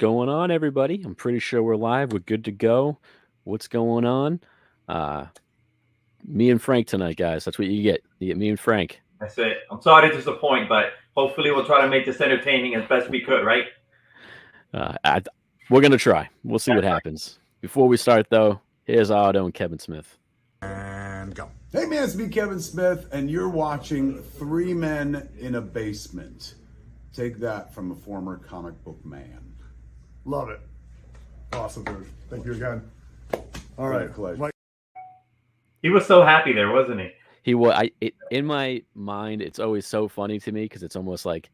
going on, everybody? I'm pretty sure we're live. We're good to go. What's going on? Me and Frank tonight, guys. That's what you get. You get me and Frank. That's it. I'm sorry to disappoint, but hopefully we'll try to make this entertaining as best we could, right? We're going to try. We'll see what happens. Before we start, though, here's Otto and Kevin Smith. And go. Hey man, it's me, Kevin Smith, and you're watching Three Men in a Basement. Take that from a former comic book man. Love it. Awesome, dude. Thank you again. All right. Pleasure. He was so happy there, wasn't he? He was. In my mind, it's always so funny to me because it's almost like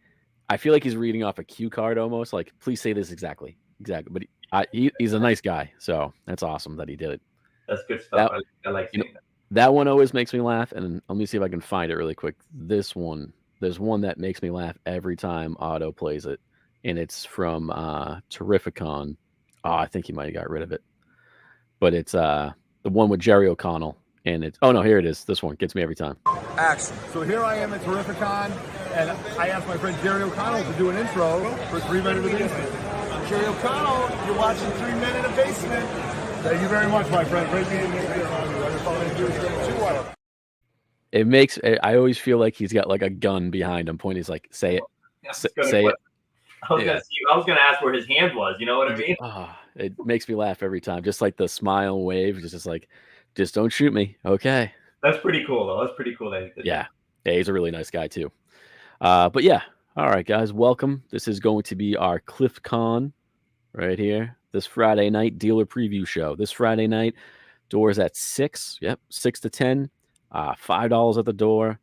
I feel like he's reading off a cue card almost. Like, please say this exactly. But he's a nice guy, so that's awesome that he did it. That's good stuff. I like seeing that. That one always makes me laugh, and let me see if I can find it really quick. This one. There's one that makes me laugh every time Otto plays it, and it's from Terrificon. Oh, I think he might have got rid of it. But it's the one with Jerry O'Connell, and it's... Oh, no, here it is. This one gets me every time. Action. So here I am at Terrificon, and I asked my friend Jerry O'Connell to do an intro for Three Men in the Basement. I'm Jerry O'Connell. You're watching Three Men in the Basement. Thank you very much, my friend. Great meeting you. It makes... I always feel like he's got like a gun behind him pointing. He's like, say it. Say it. I was going to ask where his hand was. You know what I mean? It makes me laugh every time. Just like the smile wave. Just like, just don't shoot me. Okay. That's pretty cool, though. That's pretty cool. Yeah, he's a really nice guy, too. But yeah. All right, guys. Welcome. This is going to be our CliffCon right here. This Friday night dealer preview show. This Friday night, doors at 6. Yep, 6 to 10. $5 at the door.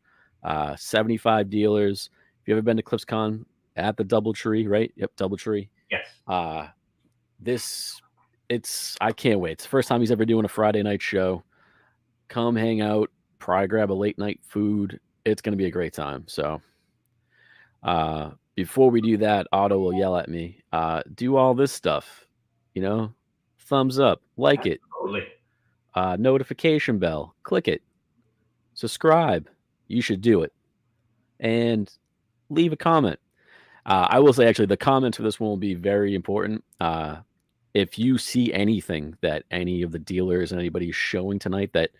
75 dealers. If you ever been to CliffCon at the DoubleTree, right? Yep, DoubleTree. Yes. I can't wait. It's the first time he's ever doing a Friday night show. Come hang out, probably grab a late night food. It's going to be a great time. So before we do that, Otto will yell at me. Do all this stuff, thumbs up, like it, notification bell, click it, subscribe. You should do it. And leave a comment. I will say, actually, the comments for this one will be very important. If you see anything that any of the dealers and anybody is showing tonight that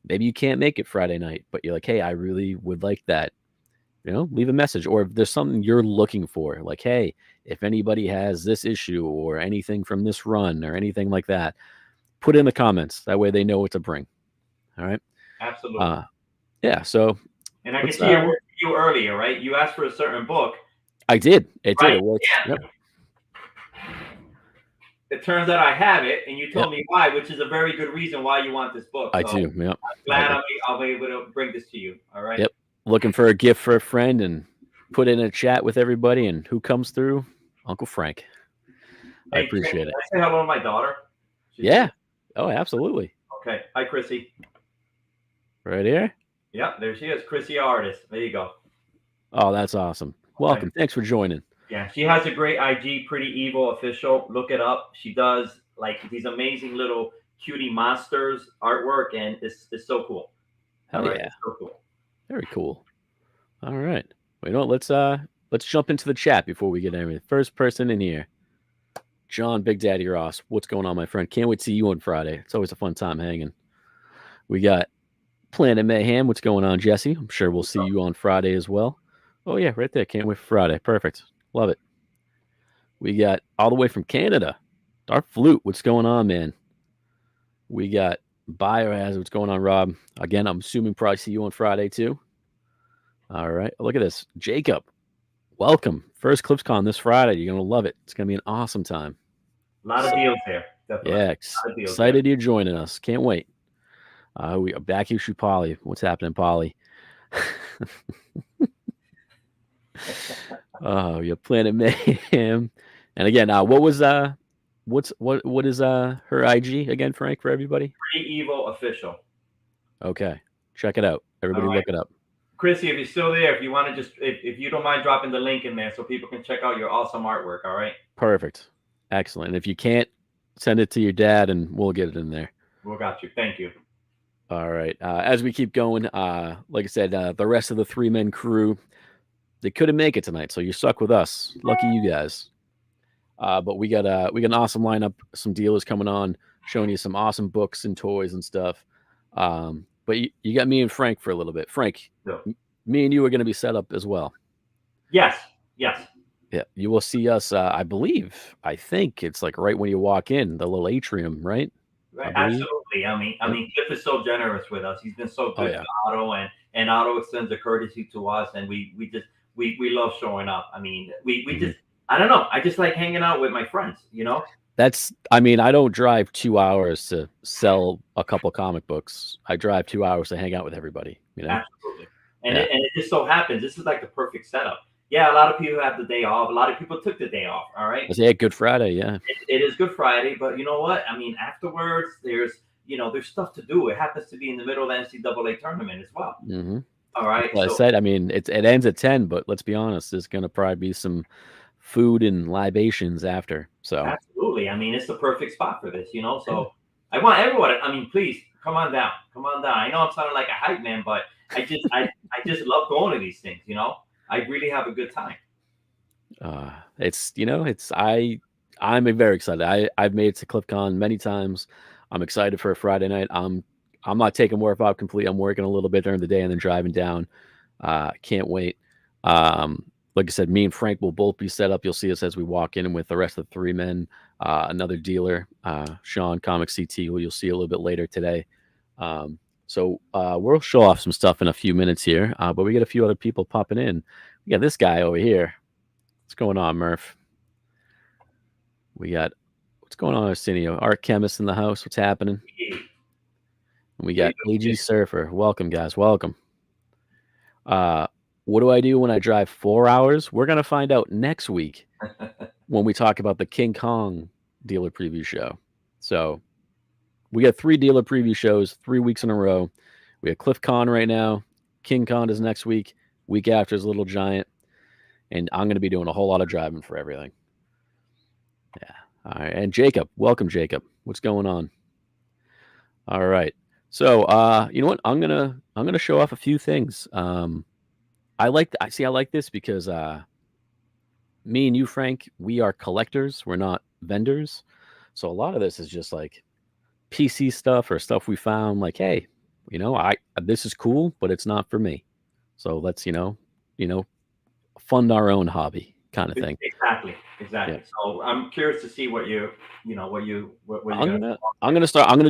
maybe you can't make it Friday night, but you're like, hey, I really would like that, leave a message. Or if there's something you're looking for, like, hey, if anybody has this issue or anything from this run or anything like that, put it in the comments. That way they know what to bring. All right? Absolutely. Yeah, so... And I can see you earlier, right? You asked for a certain book. I did. It right? did. It worked. Yeah. Yep. It turns out I have it, and you told me why, which is a very good reason why you want this book. I do. Yep. I'm glad I'll be able to bring this to you. All right. Yep. Looking for a gift for a friend and put it in a chat with everybody, and who comes through? Uncle Frank. I appreciate it. Can I say hello to my daughter? Yeah. Oh, absolutely. Okay. Hi, Chrissy. Right here? Yep, there she is. Chrissy Artist. There you go. Oh, that's awesome. Welcome. Okay. Thanks for joining. Yeah, she has a great IG, Pretty Evil Official. Look it up. She does like these amazing little cutie monsters artwork, and it's so cool. Hell yeah. It's so cool. Very cool. All right. Well, let's jump into the chat before we get everything. First person in here. John Big Daddy Ross. What's going on, my friend? Can't wait to see you on Friday. It's always a fun time hanging. We got Planet Mayhem. What's going on, Jesse? I'm sure we'll see you on Friday as well. Oh, yeah, right there. Can't wait for Friday. Perfect. Love it. We got all the way from Canada. Dark Flute. What's going on, man? We got Biohazard. What's going on, Rob? Again, I'm assuming probably see you on Friday, too. All right. Look at this. Jacob. Welcome. First CliffCon this Friday. You're going to love it. It's going to be an awesome time. A lot of deals there. Definitely. Yeah. Excited you're joining us. Can't wait. We are back issue Polly. What's happening, Polly? Oh, you're Planet Mayhem. And again, what is her IG again, Frank, for everybody? Pretty Evil Official. Okay. Check it out. Everybody look it up. Chrissy, if you're still there, if you want to if you don't mind dropping the link in there so people can check out your awesome artwork, all right? Perfect. Excellent. And if you can't, send it to your dad and we'll get it in there. We got you. Thank you. All right. As we keep going, like I said, the rest of the three-man crew, they couldn't make it tonight, so you're stuck with us. Lucky you guys. But we got an awesome lineup, some dealers coming on, showing you some awesome books and toys and stuff. But you got me and Frank for a little bit. Frank, Yeah. me and you are going to be set up as well. Yes. Yes. Yeah, you will see us. I think it's like right when you walk in the little atrium, right? Right. I believe. Absolutely. I mean, Cliff is so generous with us. He's been so Oh good yeah. to Otto, and Otto extends a courtesy to us, and we love showing up. I mean, we Mhm. just, I don't know. I just like hanging out with my friends. You know. I mean, I don't drive 2 hours to sell a couple comic books. I drive 2 hours to hang out with everybody. You know. Absolutely. And Yeah. it just so happens this is like the perfect setup. Yeah, a lot of people have the day off. A lot of people took the day off. All right. Yeah, Good Friday. Yeah. It is Good Friday, but you know what? I mean, afterwards, there's stuff to do. It happens to be in the middle of the NCAA tournament as well. Mm-hmm. All right. Well, I said, I mean, it ends at 10, but let's be honest, there's going to probably be some food and libations after. So absolutely. I mean, it's the perfect spot for this, you know. So I want everyone. I mean, please come on down. Come on down. I know I'm sounding like a hype man, but I just love going to these things, you know. I really have a good time. I'm very excited. I've made it to CliffCon many times. I'm excited for a Friday night. I'm not taking work off complete. I'm working a little bit during the day and then driving down. Can't wait. Like I said, me and Frank will both be set up. You'll see us as we walk in with the rest of the 3 men. Another dealer, Sean Comic CT, who you'll see a little bit later today. So we'll show off some stuff in a few minutes here, but we get a few other people popping in. We got this guy over here. What's going on, Murph? We got what's going on, Arsenio? Art Chemist in the house. What's happening? And we got AG Surfer. Welcome, guys. Welcome. What do I do when I drive 4 hours? We're gonna find out next week when we talk about the King Kong dealer preview show. So we got 3 dealer preview shows, 3 weeks in a row. We have CliffCon right now. King Kong is next week. Week after is Little Giant. And I'm going to be doing a whole lot of driving for everything. Yeah. All right. And Jacob, welcome, Jacob. What's going on? All right. So, you know what? I'm gonna show off a few things. I like this because me and you, Frank, we are collectors. We're not vendors. So a lot of this is just like PC stuff or stuff we found. Like, hey, this is cool, but it's not for me. So let's fund our own hobby kind of thing. Exactly. Yeah. So I'm curious to see what I'm gonna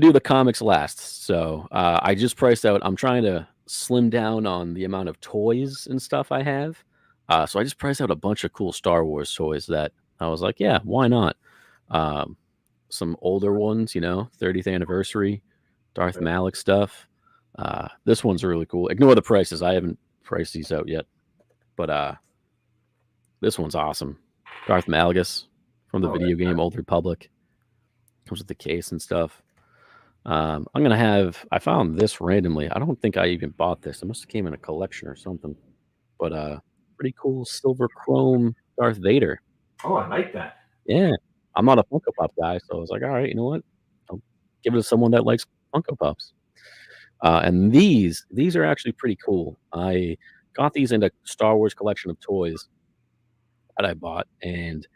do the comics last. So I just priced out. I'm trying to slim down on the amount of toys and stuff I have. So I just priced out a bunch of cool Star Wars toys that I was like, yeah, why not? Some older ones, 30th anniversary, Darth Malik stuff. This one's really cool. Ignore the prices. I haven't priced these out yet, but this one's awesome. Darth Malgus from the video game Old Republic. Comes with the case and stuff. I found this randomly. I don't think I even bought this. It must have came in a collection or something. But pretty cool silver chrome Darth Vader. Oh, I like that. Yeah. I'm not a Funko Pop guy, so I was like, all right, you know what? I'll give it to someone that likes Funko Pops. And these are actually pretty cool. I got these in a Star Wars collection of toys that I bought, and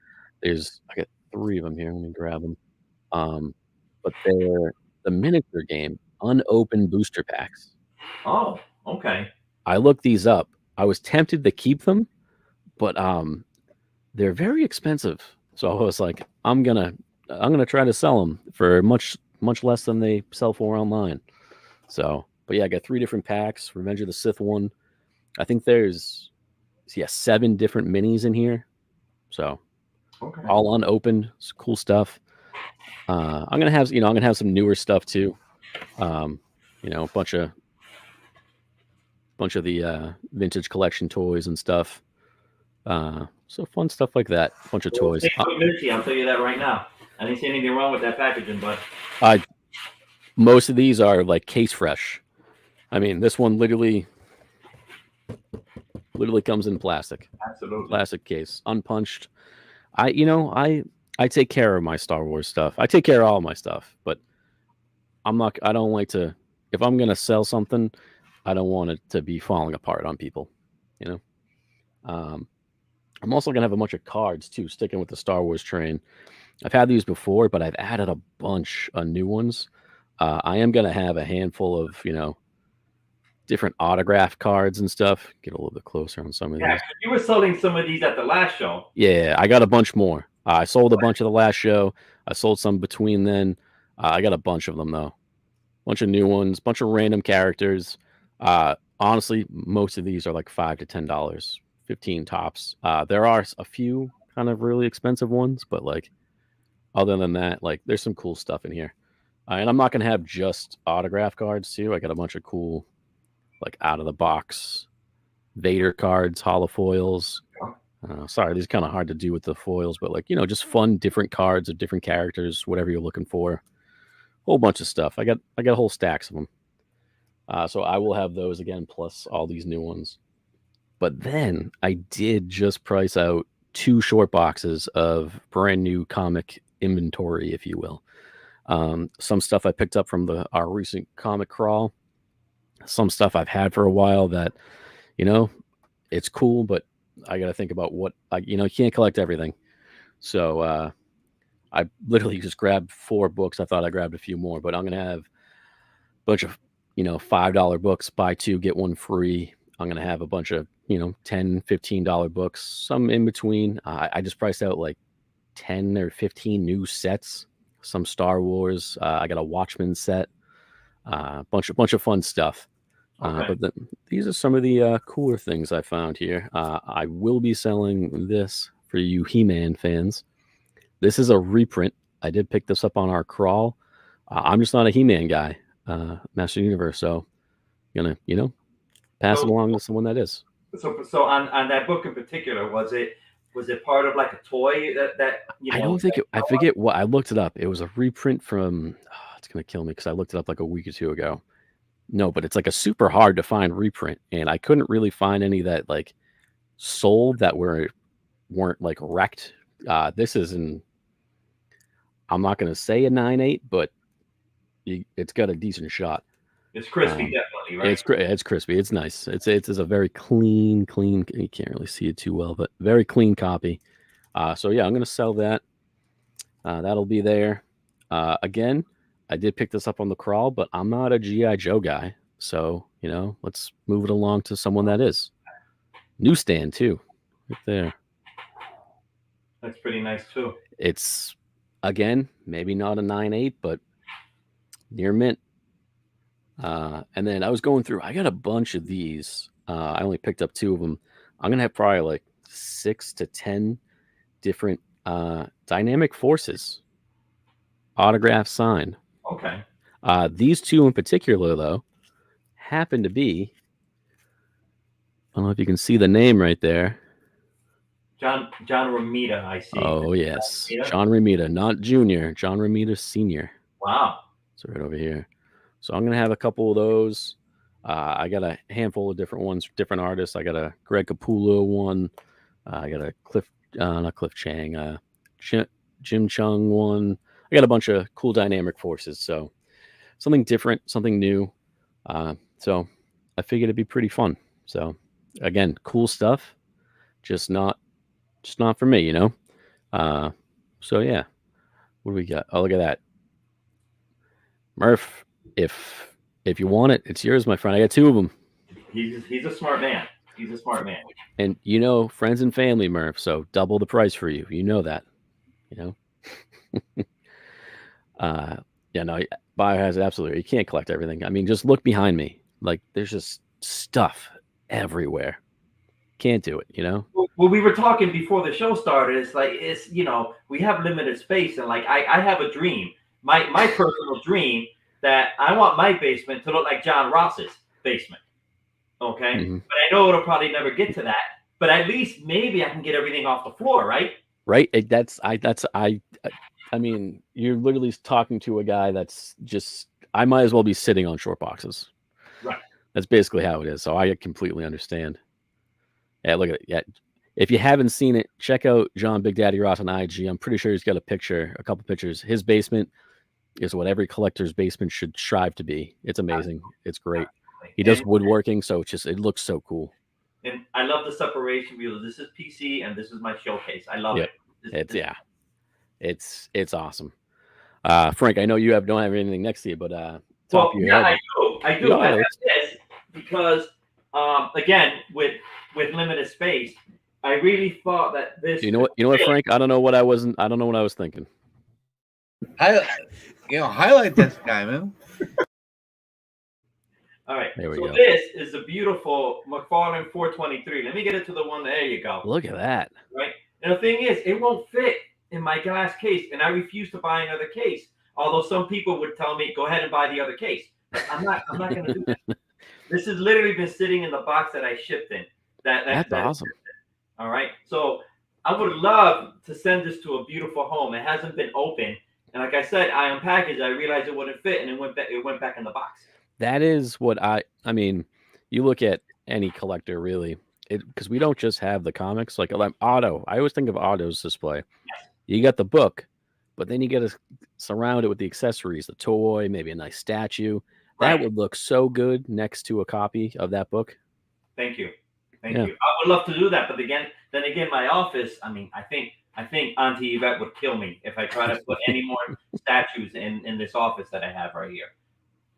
I got 3 of them here. Let me grab them. But they're the miniature game unopened booster packs. Oh, okay. I looked these up. I was tempted to keep them, but they're very expensive. So I was like, I'm gonna try to sell them for much less than they sell for online. So, but yeah, I got 3 different packs. Revenge of the Sith one. I think there's 7 different minis in here. So all unopened, it's cool stuff. I'm gonna have some newer stuff too. A bunch of the vintage collection toys and stuff. So fun stuff like that. A bunch of toys. I'll tell you that right now. I didn't see anything wrong with that packaging, but most of these are like case fresh. I mean, this one literally comes in plastic. Absolutely. Plastic case, unpunched. I take care of my Star Wars stuff. I take care of all my stuff, but I don't like to, if I'm going to sell something, I don't want it to be falling apart on people, I'm also gonna have a bunch of cards too, sticking with the Star Wars train. I've had these before, but I've added a bunch of new ones. I am gonna have a handful of, different autograph cards and stuff. Get a little bit closer on some of Yeah, these. 'cause you were selling some of these at the last show. Yeah, I got a bunch more. I sold a bunch of the last show. I sold some between then. I got a bunch of them though. Bunch of new ones, bunch of random characters. Honestly, most of these are like $5 to $10, 15 tops. There are a few kind of really expensive ones, but like other than that, like there's some cool stuff in here. And I'm not gonna have just autograph cards too. I got a bunch of cool, like out of the box Vader cards, holofoils. Sorry, these are kind of hard to do with the foils, but like just fun, different cards of different characters, whatever you're looking for. Whole bunch of stuff. I got whole stacks of them. So I will have those again, plus all these new ones. But then I did just price out 2 short boxes of brand new comic inventory, if you will. Some stuff I picked up from our recent comic crawl. Some stuff I've had for a while that, it's cool, but I got to think about what you can't collect everything. So I literally just grabbed 4 books. I thought I grabbed a few more, but I'm gonna have a bunch of $5 books, buy 2 get 1 free. I'm gonna have a bunch of $10, $15 books, some in between. I just priced out like 10 or 15 new sets, some Star Wars. I got a Watchmen set, bunch of fun stuff. Okay. But these are some of the cooler things I found here. I will be selling this for you He-Man fans. This is a reprint. I did pick this up on our crawl. I'm just not a He-Man guy, Master Universe. So, gonna pass it along to someone that is. So on that book in particular, was it part of like a toy that I don't think I forget what I looked it up. It was a reprint from. It's gonna kill me because I looked it up like a week or 2 ago. No, but it's like a super hard to find reprint, and I couldn't really find any that like sold that weren't like wrecked. This is I'm not gonna say a 9.8, but it's got a decent shot. It's crispy, definitely, right? It's crispy. It's nice. It's a very clean. You can't really see it too well, but very clean copy. So yeah, I'm gonna sell that. That'll be there. Again, I did pick this up on the crawl, but I'm not a GI Joe guy. So let's move it along to someone that is. Newsstand too, right there. That's pretty nice too. It's again maybe not a 9.8, but near mint. And then I was going through. I got a bunch of these. I only picked up 2 of them. I'm gonna have probably like 6 to 10 different dynamic forces autograph signed. Okay. These 2 in particular, though, happen to be. I don't know if you can see the name right there. John Romita, I see. Oh yes, John Romita, not Junior. John Romita Senior. Wow. So right over here. So I'm gonna have a couple of those. I got a handful of different ones, different artists. I got a Greg Capullo one. I got a not Cliff Chang, Jim Chung one. I got a bunch of cool dynamic forces. So something different, something new. So I figured it'd be pretty fun. So again, cool stuff, just not for me, So yeah, what do we got? Oh, look at that, Murph. If you want it, it's yours, my friend. I got 2 of them. He's a smart man. He's a smart man. And friends and family, Murph. So double the price for you. You know that. Yeah, no, Biohazard, absolutely. You can't collect everything. I mean, just look behind me. Like, there's just stuff everywhere. Can't do it, Well, we were talking before the show started. It's like, we have limited space. And like, I have a dream. My personal dream that I want my basement to look like John Ross's basement. Okay. Mm-hmm. But I know it'll probably never get to that. But at least maybe I can get everything off the floor, right? Right. I mean, you're literally talking to a guy that's just, I might as well be sitting on short boxes. Right. That's basically how it is. So I completely understand. Yeah, look at it. Yeah. If you haven't seen it, check out John Big Daddy Ross on IG. I'm pretty sure he's got a couple pictures. His basement is what every collector's basement should strive to be. It's amazing. It's great. He does woodworking, so it looks so cool. and I love the separation. Because this is PC and this is my showcase. I love Yep. it. It's awesome. Frank, I know you don't have anything next to you, but top Well, of your yeah, head. I do. I have this because again with limited space, I really thought that this. You know what, Frank? I don't know what I was thinking. Highlight this guy, man. All right. There we so go. This is a beautiful McFarlane 423. Let me get it to the one. There you go. Look at that. Right. And the thing is, it won't fit in my glass case, and I refuse to buy another case. Although some people would tell me, go ahead and buy the other case. I'm not going to do that. This has literally been sitting in the box that I shipped in. That's awesome. All right. So I would love to send this to a beautiful home. It hasn't been open. And like I said, I unpackaged. I realized it wouldn't fit, and it went back in the box. That is what I mean, you look at any collector really, because we don't just have the comics, like Otto. I always think of Otto's display. Yes. You got the book, but then you got to surround it with the accessories, the toy, maybe a nice statue. That would look so good next to a copy of that book. Thank you. Thank you. I would love to do that, but again, my office, I think Auntie Yvette would kill me if I try to put any more statues in this office that I have right here.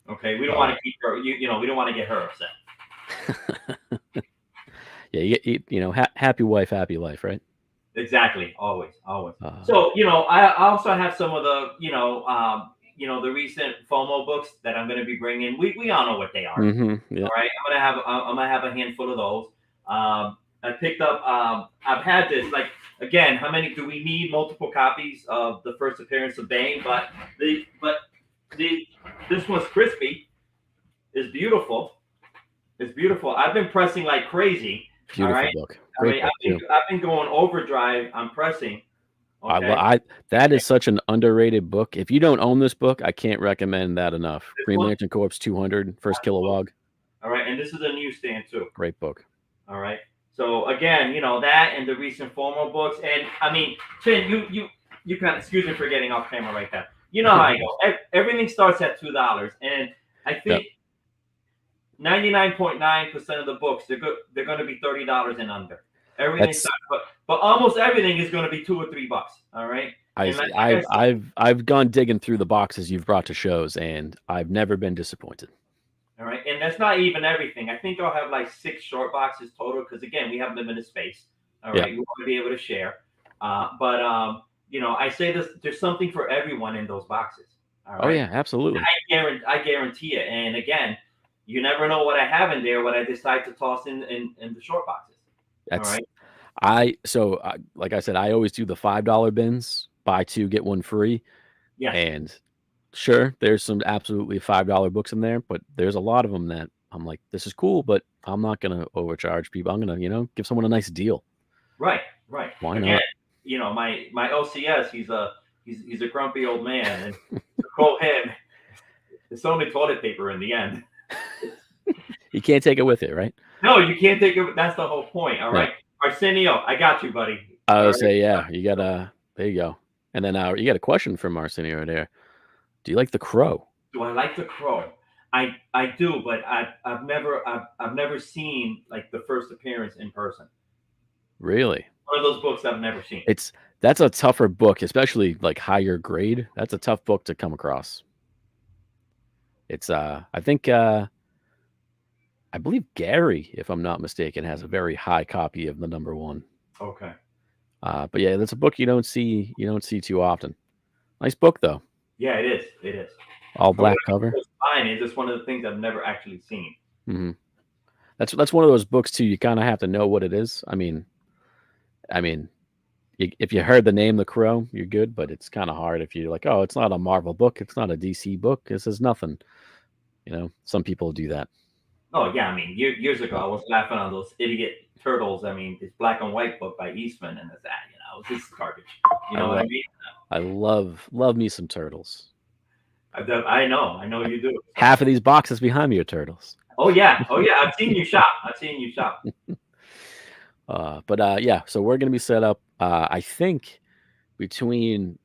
Okay, we don't want to keep her. We don't want to get her upset. Yeah, happy wife, happy life, right? Exactly, always. So I also have some of the the recent FOMO books that I'm going to be bringing. We all know what they are. Mm-hmm, yeah. All right, I'm gonna have a handful of those. I picked up. I've had this. Like again, how many do we need? Multiple copies of the first appearance of Bane, but this one's crispy. It's beautiful. It's beautiful. I've been pressing like crazy. Beautiful book. I've been going overdrive on pressing. Okay? That is such an underrated book. If you don't own this book, I can't recommend that enough. Green Lantern Corps 200, First Kilowog. All right, and this is a newsstand too. Great book. All right. So again, that and the recent FOMO books, and I mean, Chin, you kind of excuse me for getting off camera right there. You know how I go. Everything starts at $2, and I think 99.9% of the books they're going to be $30 and under. Everything, but almost everything is going to be $2 or $3. All right. I've gone digging through the boxes you've brought to shows, and I've never been disappointed. All right, and that's not even everything. I think I'll have like 6 short boxes total because again, we have limited space. All right, we want to be able to share. But I say this: there's something for everyone in those boxes. All right? Oh yeah, absolutely. I guarantee it. And again, you never know what I have in there. What I decide to toss in the short boxes. That's all right. Like I said, I always do the $5 bins. Buy 2, get 1 free. Yeah. And sure, there's some absolutely $5 books in there, but there's a lot of them that I'm like, this is cool, but I'm not gonna overcharge people. I'm gonna, give someone a nice deal. Right. Why not? My OCS, he's a grumpy old man, and to quote him, it's only toilet paper in the end. You can't take it with you, right? No, you can't take it. That's the whole point. All right, Arsenio, I got you, buddy. I would say, you got there you go. And then you got a question from Arsenio there. Do you like the Crow? Do I like the Crow? I do, but I've never seen like the first appearance in person. Really? One of those books I've never seen. That's a tougher book, especially like higher grade. That's a tough book to come across. It's I think I believe Gary, if I'm not mistaken, has a very high copy of the #1. Okay. But yeah, that's a book you don't see too often. Nice book though. Yeah, it is. It is. All black cover. It's fine. It's just one of the things I've never actually seen. Mm-hmm. That's one of those books too. You kind of have to know what it is. I mean, if you heard the name The Crow, you're good. But it's kind of hard if you're like, oh, it's not a Marvel book, it's not a DC book. This is nothing. Some people do that. Oh yeah, I mean, years ago, I was laughing on those idiot turtles. I mean, this black and white book by Eastman, and this is garbage. You know what I mean? I love me some turtles. I know you do. Half of these boxes behind me are turtles. Oh yeah. I've seen you shop. So we're gonna be set up. I think between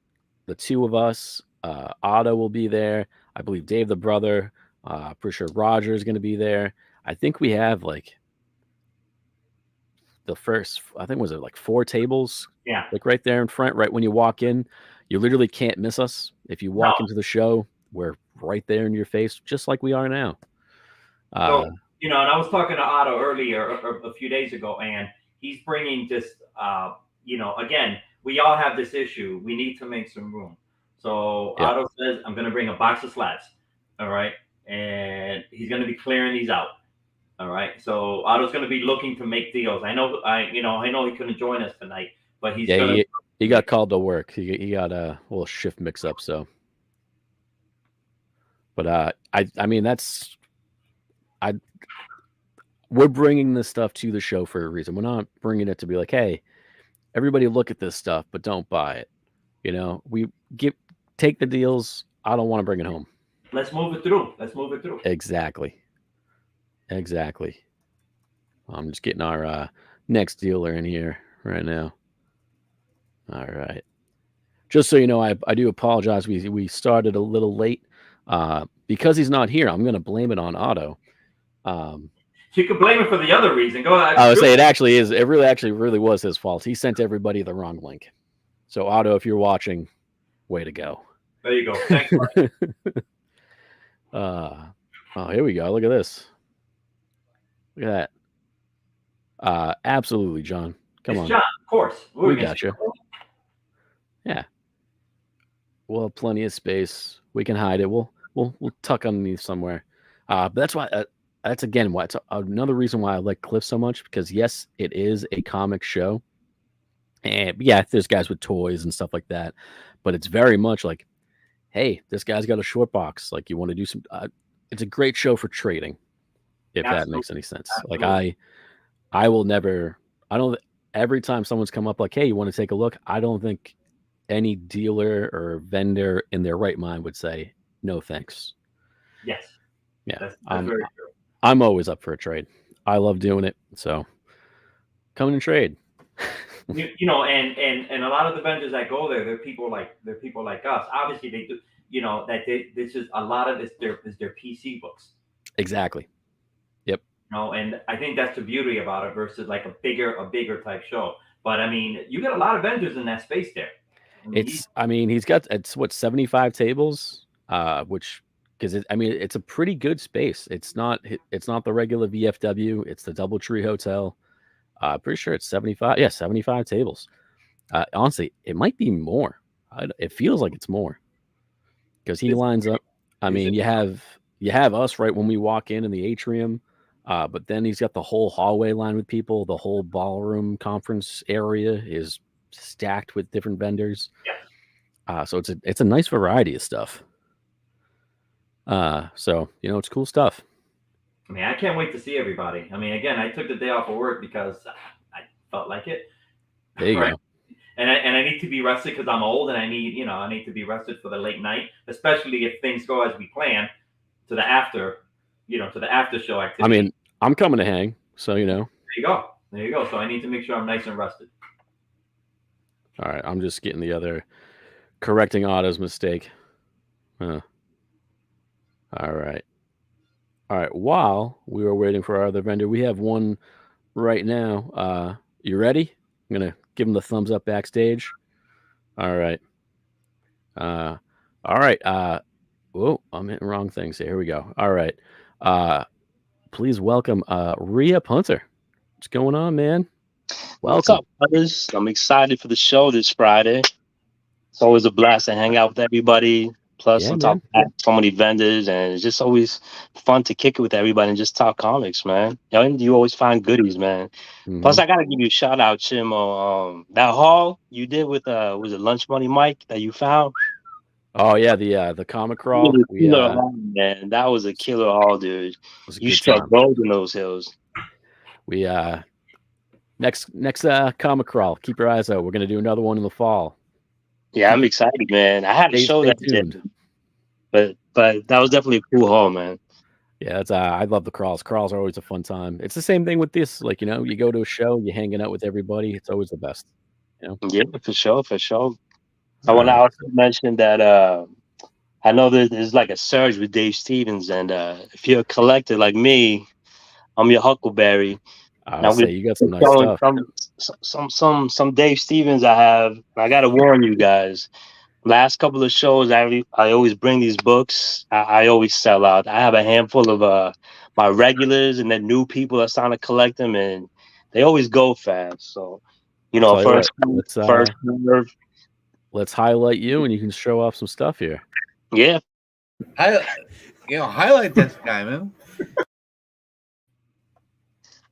the two of us, Otto will be there. I believe Dave the brother. Pretty sure Roger is gonna be there. I think we have like the first, I think was it like 4 tables, Yeah. like right there in front, right when you walk in. You literally can't miss us. If you walk No. into the show, we're right there in your face, just like we are now. So, and I was talking to Otto earlier, a few days ago, and he's bringing just, again, we all have this issue. We need to make some room. So Yeah. Otto says, I'm going to bring a box of slats. All right. And he's going to be clearing these out. All right. So Otto's going to be looking to make deals. I know he couldn't join us tonight, but he's going to. He got called to work. He got a little shift mix up. So, but I mean we're bringing this stuff to the show for a reason. We're not bringing it to be like, hey, everybody look at this stuff, but don't buy it. We take the deals. I don't want to bring it home. Let's move it through. Exactly. I'm just getting our next dealer in here right now. All right. Just so you know, I do apologize. We started a little late. Because he's not here, I'm going to blame it on Otto. You can blame it for the other reason. Go ahead. I would say it really was his fault. He sent everybody the wrong link. So Otto, if you're watching, way to go. There you go. Thanks. Here we go. Look at this. Look at that. Absolutely, John. Come on. John, of course. We got you. Yeah. We'll have plenty of space. We can hide it. We'll tuck underneath somewhere. But that's why. That's again why it's another reason why I like Cliff so much, because yes, it is a comic show, and yeah, there's guys with toys and stuff like that, but it's very much like, hey, this guy's got a short box. Like, you want to do some. It's a great show for trading, if that makes any sense. Absolutely. Like I will never. I don't. Every time someone's come up like, hey, you want to take a look? I don't think any dealer or vendor in their right mind would say no thanks. Yes. Yeah. That's very true. I'm always up for a trade. I love doing it. So come and trade. And a lot of the vendors that go there, they're people like us. Obviously, they do. This is a lot of this. Is their PC books. Exactly. Yep. And I think that's the beauty about it versus like a bigger type show. But I mean, you got a lot of vendors in that space there. He's got 75 tables, which. Because it's a pretty good space. It's not the regular VFW. It's the DoubleTree Hotel. Pretty sure it's 75. Yeah, 75 tables. Honestly, it might be more. It feels like it's more because he lines up. I mean, you have us right when we walk in the atrium, but then he's got the whole hallway line with people. The whole ballroom conference area is stacked with different vendors. Yeah. So it's a nice variety of stuff. So it's cool stuff. I mean, I can't wait to see everybody. I mean, again, I took the day off of work because I felt like it. There you go. And I need to be rested because I'm old and I need to be rested for the late night, especially if things go as we plan to the after show activity. I mean, I'm coming to hang, so There you go. So I need to make sure I'm nice and rested. All right, I'm just getting the other correcting Otto's mistake. All right. While we were waiting for our other vendor, we have one right now. You ready? I'm gonna give him the thumbs up backstage. All right. All right. Whoa, I'm hitting wrong things here. Here we go. All right. Please welcome Rhea Punter. What's going on, man? Welcome. What's up, brothers? I'm excited for the show this Friday. It's always a blast to hang out with everybody. Plus, on top of that, so many vendors, and it's just always fun to kick it with everybody and just talk comics, man. You always find goodies, man. Mm-hmm. Plus, I gotta give you a shout out, Chimo. That haul you did with was it Lunch Money Mike that you found? Oh yeah, the comic crawl. Man, that was a killer haul, dude. You struck gold in those hills. We next comic crawl. Keep your eyes out. We're gonna do another one in the fall. Yeah, I'm excited, man. I had to show that shit, but that was definitely a cool haul, man. Yeah, I love the crawls. Crawls are always a fun time. It's the same thing with this. Like, you go to a show, you're hanging out with everybody. It's always the best. Yeah, for sure. I want to also mention that I know there's like a surge with Dave Stevens, and if you're a collector like me, I'm your Huckleberry. I Now would say you got some nice stuff. Some Dave Stevens I have. I gotta warn you guys. Last couple of shows, I always bring these books. I always sell out. I have a handful of my regulars and then new people that starting to collect them, and they always go fast. So, Tell you first what, first nerve. let's highlight you, and you can show off some stuff here. Yeah. Highlight this guy, man.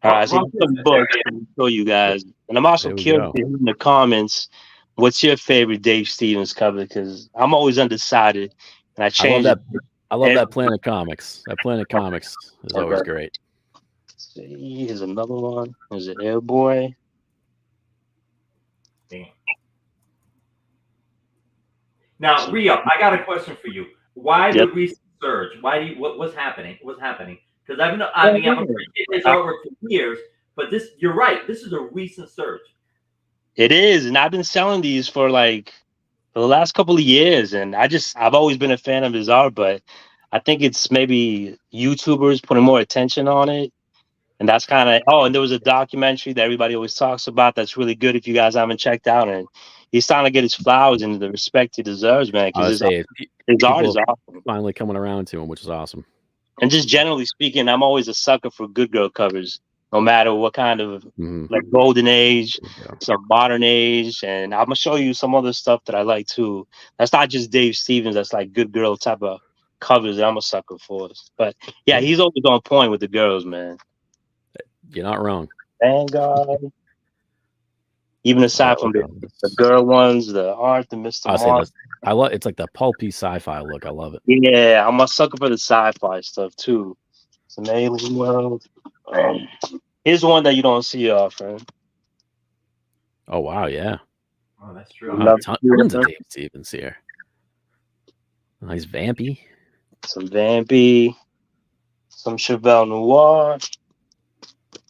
All right, so some books to show you guys, and I'm also There we curious go. to hear in the comments what's your favorite Dave Stevens cover, because I'm always undecided, and I I change love it. that. I love that Planet Comics. That Planet Comics is always great. Let's see, here's another one. There's an Airboy. Damn. Now, Rio, I got a question for you. Why the recent surge? What's happening? What's happening? Because I've appreciated his artwork for years, but you're right. This is a recent surge. It is, and I've been selling these for the last couple of years, and I've always been a fan of his art, but I think it's maybe YouTubers putting more attention on it. And that's kind of, and there was a documentary that everybody always talks about that's really good if you guys haven't checked out. And he's starting to get his flowers and the respect he deserves, man, because his art is awesome. Finally coming around to him, which is awesome. And just generally speaking, I'm always a sucker for good girl covers, no matter what kind of like golden age, some modern age. And I'm going to show you some other stuff that I like too. That's not just Dave Stevens. That's like good girl type of covers that I'm a sucker for. But yeah, he's always on point with the girls, man. You're not wrong. Vanguard. Even aside from the girl ones, the art, the Mr. Mark. I love it's like the pulpy sci-fi look. I love it. Yeah, I'm a sucker for the sci-fi stuff too. It's an alien world. Here's one that you don't see often. Oh wow, yeah. Oh, that's true. Tons of Dave Stevens here. Nice Vampy. Some Vampy. Some Chevelle Noir.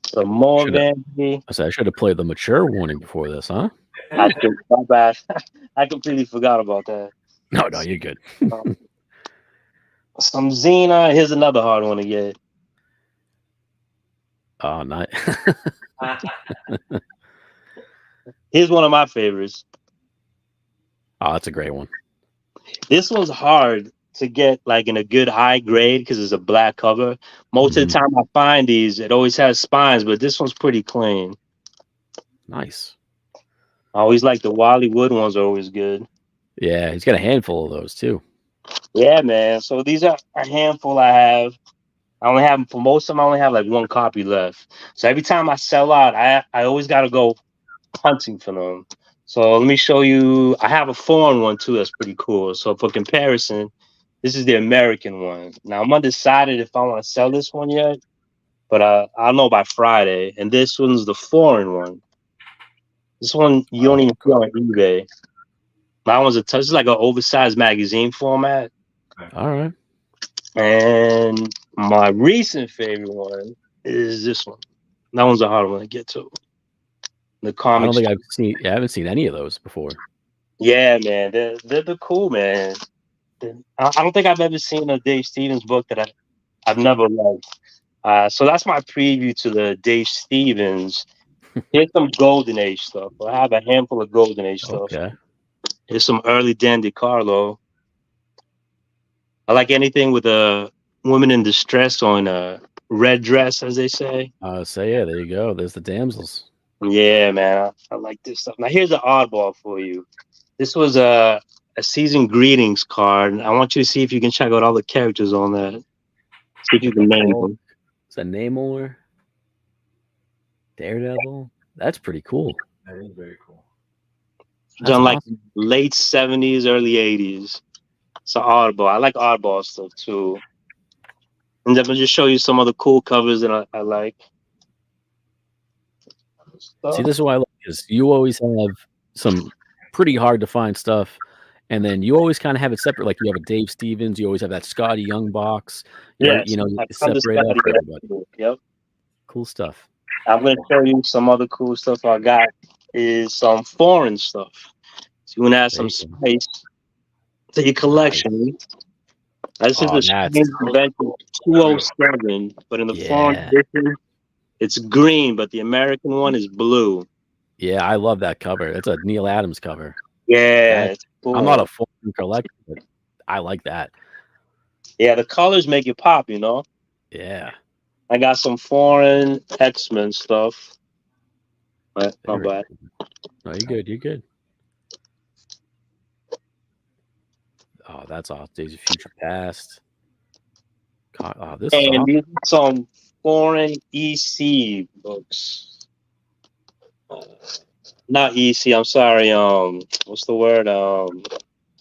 Some more Vampy. I should have played the mature warning before this, huh? My bad. I completely forgot about that. No, you're good. Some Xena. Here's another hard one to get. Oh, nice. Here's one of my favorites. Oh, that's a great one. This one's hard to get like in a good high grade because it's a black cover. Most of the time I find these, it always has spines, but this one's pretty clean. Nice. I always like the Wally Wood ones are always good. Yeah, he's got a handful of those too. Yeah, man. So these are a handful I have. I only have, for most of them, I only have like one copy left. So every time I sell out, I always got to go hunting for them. So let me show you. I have a foreign one too that's pretty cool. So for comparison, this is the American one. Now I'm undecided if I want to sell this one yet, but I'll know by Friday. And this one's the foreign one. This one you don't even put on eBay. That one's this is like an oversized magazine format. All right. And my recent favorite one is this one. That one's a hard one to get to. The comics. I haven't seen any of those before. Yeah, man, they're cool, man. I don't think I've ever seen a Dave Stevens book that I've never liked. So that's my preview to the Dave Stevens. Here's some Golden Age stuff. I have a handful of Golden Age stuff. Okay. Here's some early Dan DiCarlo. I like anything with a woman in distress on a red dress, as they say. Yeah, there you go. There's the damsels. Yeah, man, I like this stuff. Now here's an oddball for you. This was a season greetings card. I want you to see if you can check out all the characters on that. See if you can name them. Is that Namor? Daredevil? That's pretty cool. That is very cool. Done like late 70s, early 80s. It's an oddball. I like oddball stuff too. And then I'll just show you some other cool covers that I like. See, this is why I like this. You always have some pretty hard to find stuff, and then you always kind of have it separate. Like you have a Dave Stevens, you always have that Scotty Young box. Yeah, you separate out for everybody. Yep. Cool stuff. I'm gonna show you some other cool stuff I got. Is some foreign stuff. So you want to add some space to your collection. This is the Convention 207, but in the foreign edition, it's green, but the American one is blue. Yeah, I love that cover. It's a Neil Adams cover. Yeah, it's cool. I'm not a full collector, but I like that. Yeah, the colors make it pop, you know. Yeah. I got some foreign X-Men stuff, but not Very bad. good. No, you're good. You're good. Oh, that's awesome. Days of Future Past. Oh, this is And awesome. these are some foreign EC books. Not EC. I'm sorry. What's the word?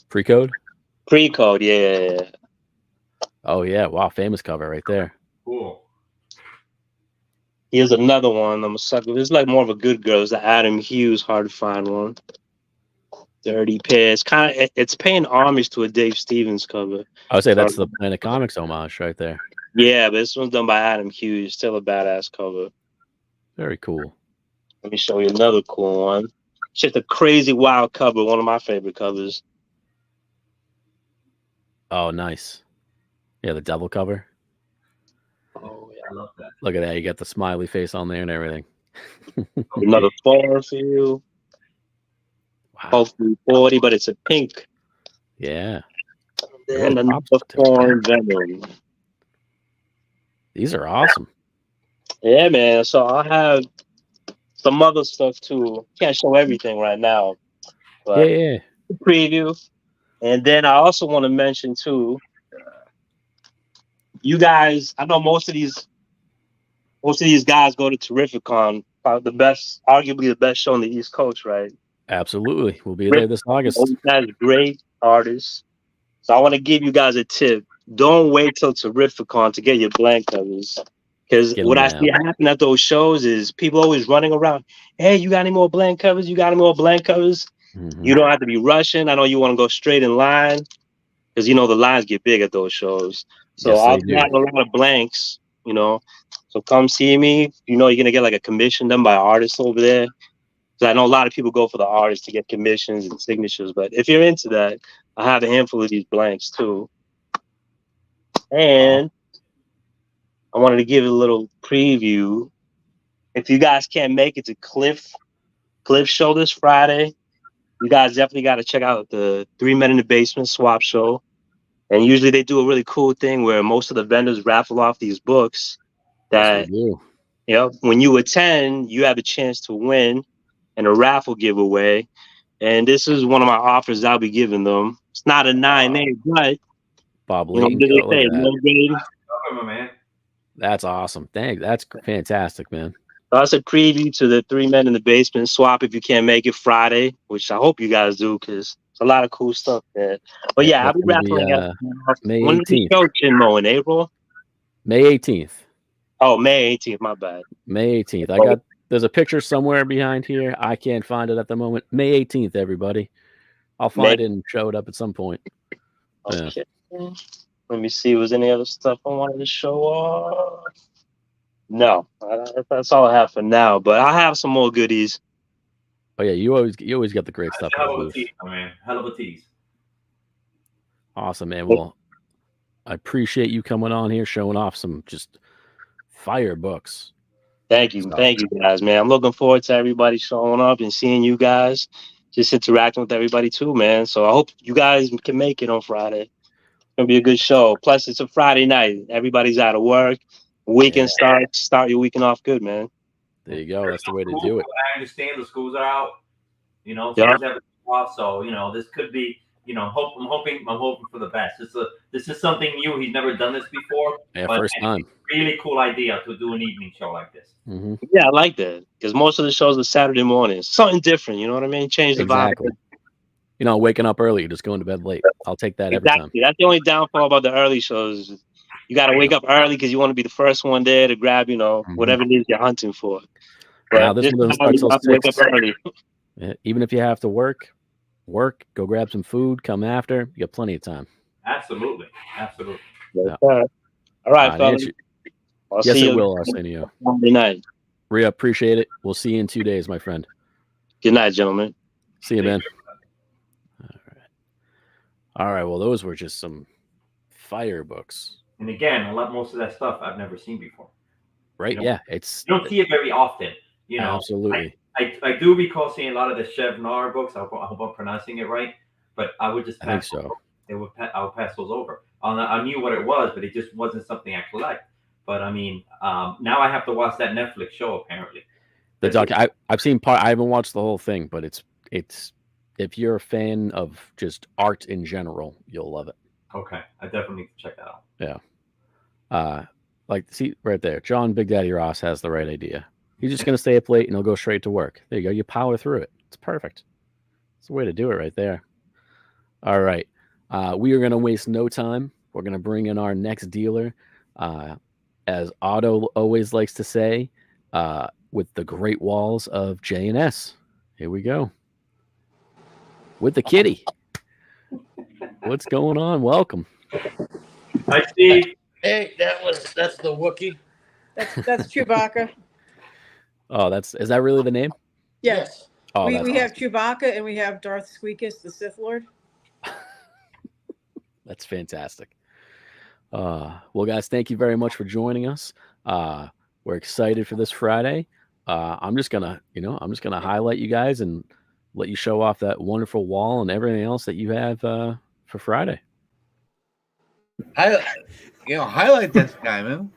Pre-code? Pre-code. Yeah. Oh, yeah. Wow. Famous cover right there. Cool. Here's another one. I'm a sucker. This is like more of a good girl. It's the Adam Hughes, hard to find one. Dirty Pair. It's paying homage to a Dave Stevens cover. I would say that's the Planet Comics homage right there. Yeah, but this one's done by Adam Hughes. Still a badass cover. Very cool. Let me show you another cool one. It's just a crazy wild cover. One of my favorite covers. Oh, nice. Yeah, the devil cover. Oh yeah, I love that. Look at that. You got the smiley face on there and everything. Another foreign for you. Wow. Hopefully 40, but it's a pink. Yeah. And Oh, another pops. foreign Venom. These are awesome. Yeah, man. So I have some other stuff too. Can't show everything right now, but Yeah. preview. And then I also want to mention too, you guys. I know most of these guys go to Terrificon, arguably the best show on the East Coast, right? Absolutely. We'll be there this August. Has great artists. So I want to give you guys a tip. Don't wait till Terrificon to get your blank covers. Because Get what 'em I now. see happen at those shows is people always running around. Hey, you got any more blank covers? You got any more blank covers? Mhm. You don't have to be rushing. I know you want to go straight in line because you know the lines get big at those shows. So Yes, I'll they do. have a lot of blanks, you know. So come see me. You know you're gonna get like a commission done by artists over there. Because I know a lot of people go for the artists to get commissions and signatures. But if you're into that, I have a handful of these blanks too. And I wanted to give a little preview. If you guys can't make it to Cliff show this Friday, you guys definitely got to check out the 3 Men in the Basement swap show. And usually they do a really cool thing where most of the vendors raffle off these books that, Yes, we do. you know, when you attend, you have a chance to win in a raffle giveaway. And this is one of my offers I'll be giving them. It's not a 9A, but Bob you know, Layton. what do Look they say? at that. No grade. Cover, my man. That's awesome. Dang, that's fantastic, man. That's a preview to the 3 Men in the Basement swap if you can't make it Friday, which I hope you guys do because it's a lot of cool stuff there. But yeah, I'll That's be gonna be, raffling out. May When is the 18th. show, Chinmo, in April? May 18th. Oh, May 18th. My bad. May 18th. There's a picture somewhere behind here. I can't find it at the moment. May 18th, everybody. I'll find it and show it up at some point. Yeah. Okay. Let me see. Was any other stuff I wanted to show off? No, that's all I have for now. But I have some more goodies. Oh yeah, you always get the great stuff. Hell of a tease, my man. Hell of a tease. Awesome, man. Well, I appreciate you coming on here, showing off some just fire books. Thank you, guys, man. I'm looking forward to everybody showing up and seeing you guys, just interacting with everybody too, man. So I hope you guys can make it on Friday. It's gonna be a good show. Plus, it's a Friday night. Everybody's out of work. Weekend start your weekend off good, man. There you go. That's the way to do it. I understand the schools are out. You know, Yeah. schools have off, so you know this could be. You know, I'm hoping for the best. This is something new. He's never done this before. Yeah, but first time. Really cool idea to do an evening show like this. Mm-hmm. Yeah, I like that because most of the shows are Saturday mornings. Something different, you know what I mean? Change the Exactly. vibe. You know, waking up early, you're just going to bed late. I'll take that every time. That's the only downfall about the early shows. You got to wake up early because you want to be the first one there to grab, you know, whatever it is you're hunting for. But Now, this one doesn't start till 6. Wake up early. Yeah, even if you have to work, go grab some food, come after. You got plenty of time. Absolutely. Yeah. All right, fellas. I'll Yes, see it you will, Arsenio. Monday night. Rhea, appreciate it. We'll see you in 2 days, my friend. Good night, gentlemen. See you, man. All right. Well, those were just some fire books. And again, most of that stuff I've never seen before. Right? You know? Yeah, it's You don't see it very often. You know, absolutely. I do recall seeing a lot of the Chevnar books. I hope I'm pronouncing it right, but I would just I think pass. so. I would pass those over. I knew what it was, but it just wasn't something I collect. But I mean, now I have to watch that Netflix show apparently. The doc, I've seen part. I haven't watched the whole thing, but it's if you're a fan of just art in general, you'll love it. Okay, I definitely need to check that out. Yeah. Like see right there, John Big Daddy Ross has the right idea. He's just gonna stay up late and he'll go straight to work. There you go. You power through it. It's perfect. It's the way to do it right there. All right. We are gonna waste no time. We're gonna bring in our next dealer. As Otto always likes to say, with the great walls of J&S. Here we go. With the kitty. What's going on? Welcome. Hi, Steve. Hey, that's the Wookiee. That's Chewbacca. Oh, is that really the name? Yes. Oh, we that's have awesome. Chewbacca and we have Darth Squeakus, the Sith Lord. That's fantastic. Well, guys, thank you very much for joining us. We're excited for this Friday. I'm just gonna highlight you guys and let you show off that wonderful wall and everything else that you have for Friday. Highlight this guy, man.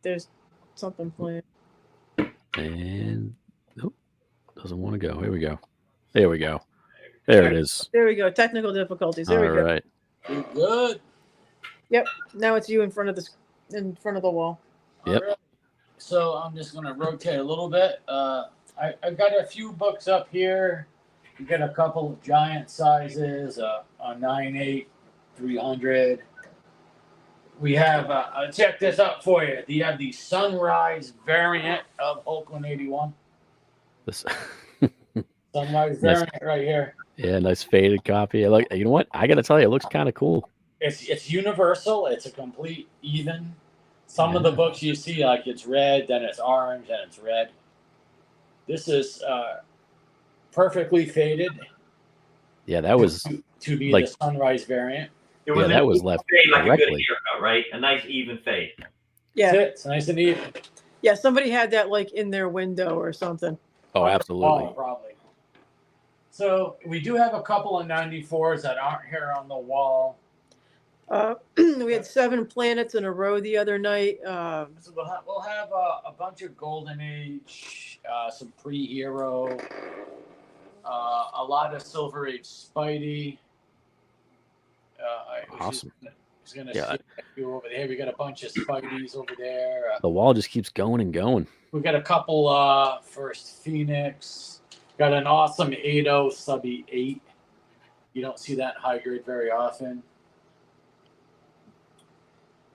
There's something playing. And nope, doesn't want to go. Here we go. There we go. There it is. There we go. Technical difficulties. There we go. All right. Good. Yep. Now it's you in front of the wall. Yep. Right. So I'm just gonna rotate a little bit. I've got a few books up here. You get a couple of giant sizes, a 9/8, 300. We have check this out for you. You have the Sunrise variant of Hulk 181. This, Sunrise variant right here. yeah, nice faded copy. I like. You know what? I got to tell you, it looks kind of cool. It's universal. It's a complete even. Some of the books you see, like it's red, then it's orange, then it's red. This is perfectly faded. Yeah, that was to be like the Sunrise variant. It was that was left fade like a good correctly. haircut, right? A nice even fade. Yeah. It's nice and even. Yeah. Somebody had that like in their window or something. Oh, absolutely. Probably. So we do have a couple of 94s that aren't here on the wall. We had 7 planets in a row the other night. So we'll have a bunch of Golden Age, some pre-hero, a lot of Silver Age Spidey. Awesome. He's gonna see you over there. We got a bunch of Spideys over there. The wall just keeps going and going. We got a couple First Phoenix. Got an awesome 80 Subby 8. You don't see that high grade very often.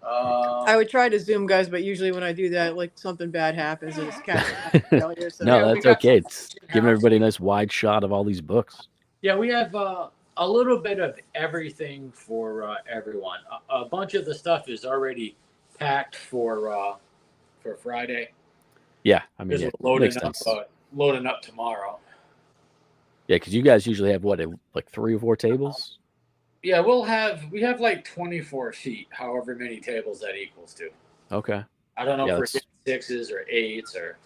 I would try to zoom, guys, but usually when I do that, like something bad happens and it's kind of failure. So. No, Yeah, that's okay. It's giving everybody a nice wide shot of all these books. Yeah, we have a little bit of everything for everyone. A bunch of the stuff is already packed for Friday. Yeah, I mean, it makes sense. Loading up tomorrow. Yeah, because you guys usually have what, like 3 or 4 tables? Yeah, we have like 24 feet, however many tables that equals to. Okay. I don't know Yeah, if we're 6s or 8s or.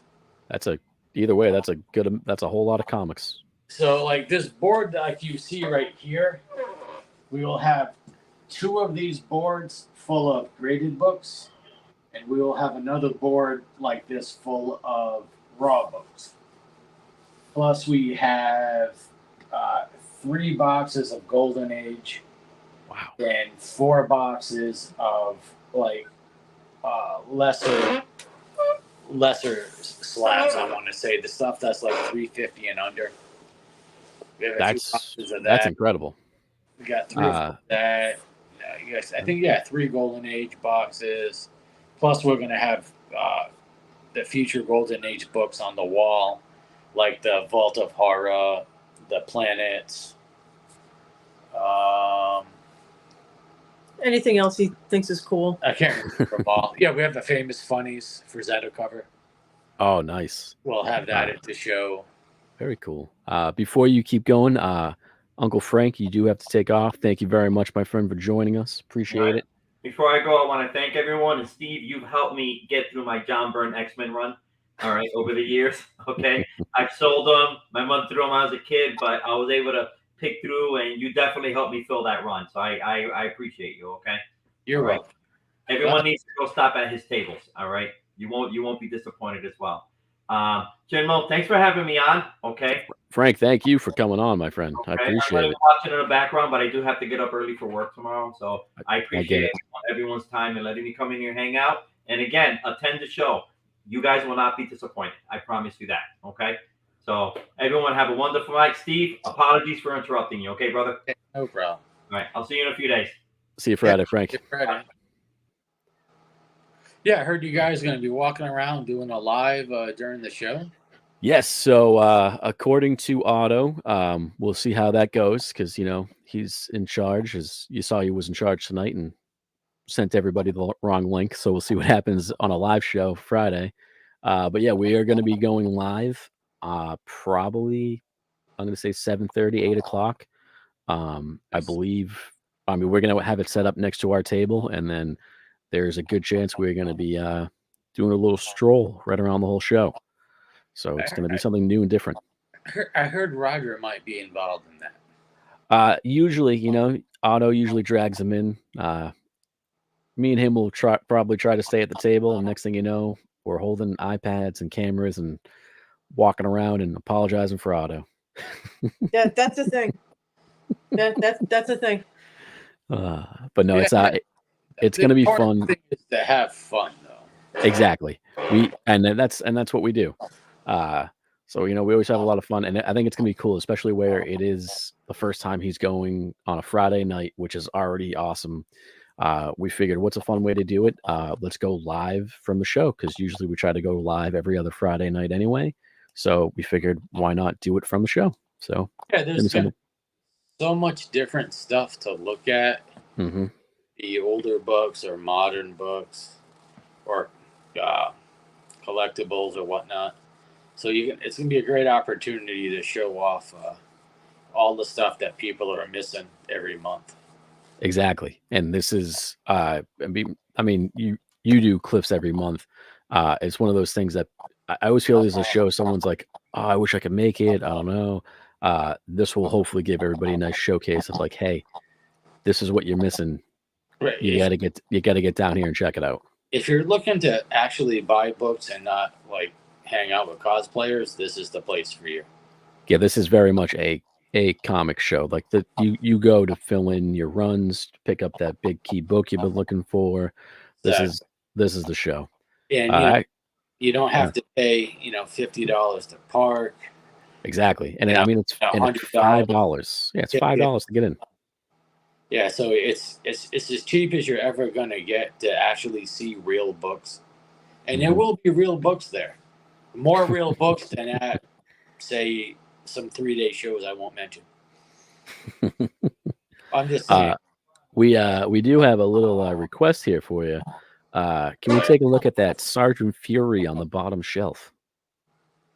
Either way, that's a whole lot of comics. So like this board like you see right here, we will have 2 of these boards full of graded books, and we will have another board like this full of raw books. Plus we have 3 boxes of Golden Age. Wow. And 4 boxes of like lesser slabs. I want to say the stuff that's like 350 and under. We have a few boxes of that. That's incredible. We got 3 of that. Yes, I think 3 Golden Age boxes. Plus, we're gonna have the future Golden Age books on the wall, like the Vault of Horror, the planets. Anything else he thinks is cool? I can't remember them all. Yeah, we have the famous funnies for Zeta cover. Oh, nice. We'll have that at the show. Very cool. Before you keep going, Uncle Frank, you do have to take off. Thank you very much, my friend, for joining us. Appreciate it. before I go, I want to thank everyone. And Steve, you've helped me get through my John Byrne X-Men run. All right, over the years. Okay, I've sold them. My mom threw them when I was a kid, but I was able to pick through, and you definitely helped me fill that run. So I appreciate you. Okay. You're welcome. Everyone needs to go stop at his tables. All right. You won't be disappointed as well. Chinmo, thanks for having me on. Okay. Frank, thank you for coming on, my friend. I appreciate it. I'm watching in the background, but I do have to get up early for work tomorrow. So I appreciate everyone's time and letting me come in here, hang out. And again, attend the show. You guys will not be disappointed. I promise you that. Okay. So everyone have a wonderful night. Steve, apologies for interrupting you. Okay, brother? No problem. All right. I'll see you in a few days. See you Friday, Frank. See you Friday. Yeah, I heard you guys are going to be walking around doing a live during the show. Yes. So according to Otto, we'll see how that goes because, you know, he's in charge. As you saw, he was in charge tonight and sent everybody the wrong link. So we'll see what happens on a live show Friday. But yeah, we are going to be going live probably, I'm going to say 7:30, 8 o'clock. I believe, I mean, we're going to have it set up next to our table, and then there's a good chance we're going to be doing a little stroll right around the whole show. So it's going to be something new and different. I heard Roger might be involved in that. Usually, you know, Otto usually drags him in. Me and him will probably try to stay at the table, and next thing you know, we're holding iPads and cameras and walking around and apologizing for Otto. That's the thing. That's the thing. But no, it's going to be fun. Thing is to have fun, though. Exactly. That's what we do. So, you know, we always have a lot of fun, and I think it's going to be cool, especially where it is the first time he's going on a Friday night, which is already awesome. We figured, what's a fun way to do it? Let's go live from the show, because usually we try to go live every other Friday night anyway. So we figured, why not do it from the show? So yeah, there's so much different stuff to look at. Mm-hmm. The older books or modern books or collectibles or whatnot. So it's going to be a great opportunity to show off all the stuff that people are missing every month. Exactly. And this is, I mean, you do clips every month. It's one of those things that I always feel there's a show. Someone's like, oh, I wish I could make it. I don't know. This will hopefully give everybody a nice showcase of like, hey, this is what you're missing. Right. You got to get down here and check it out. If you're looking to actually buy books and not like hang out with cosplayers, this is the place for you. Yeah, this is very much a comic show. Like you go to fill in your runs, pick up that big key book you've been looking for. This is the show. And you don't have to pay, $50 to park. Exactly. And I mean it's $5. Yeah, it's $5 to get in. Yeah, so it's as cheap as you're ever gonna get to actually see real books. And there will be real books there. More real books than at, say, some 3-day shows I won't mention. I'm just saying. We do have a little request here for you. Can we take a look at that Sergeant Fury on the bottom shelf?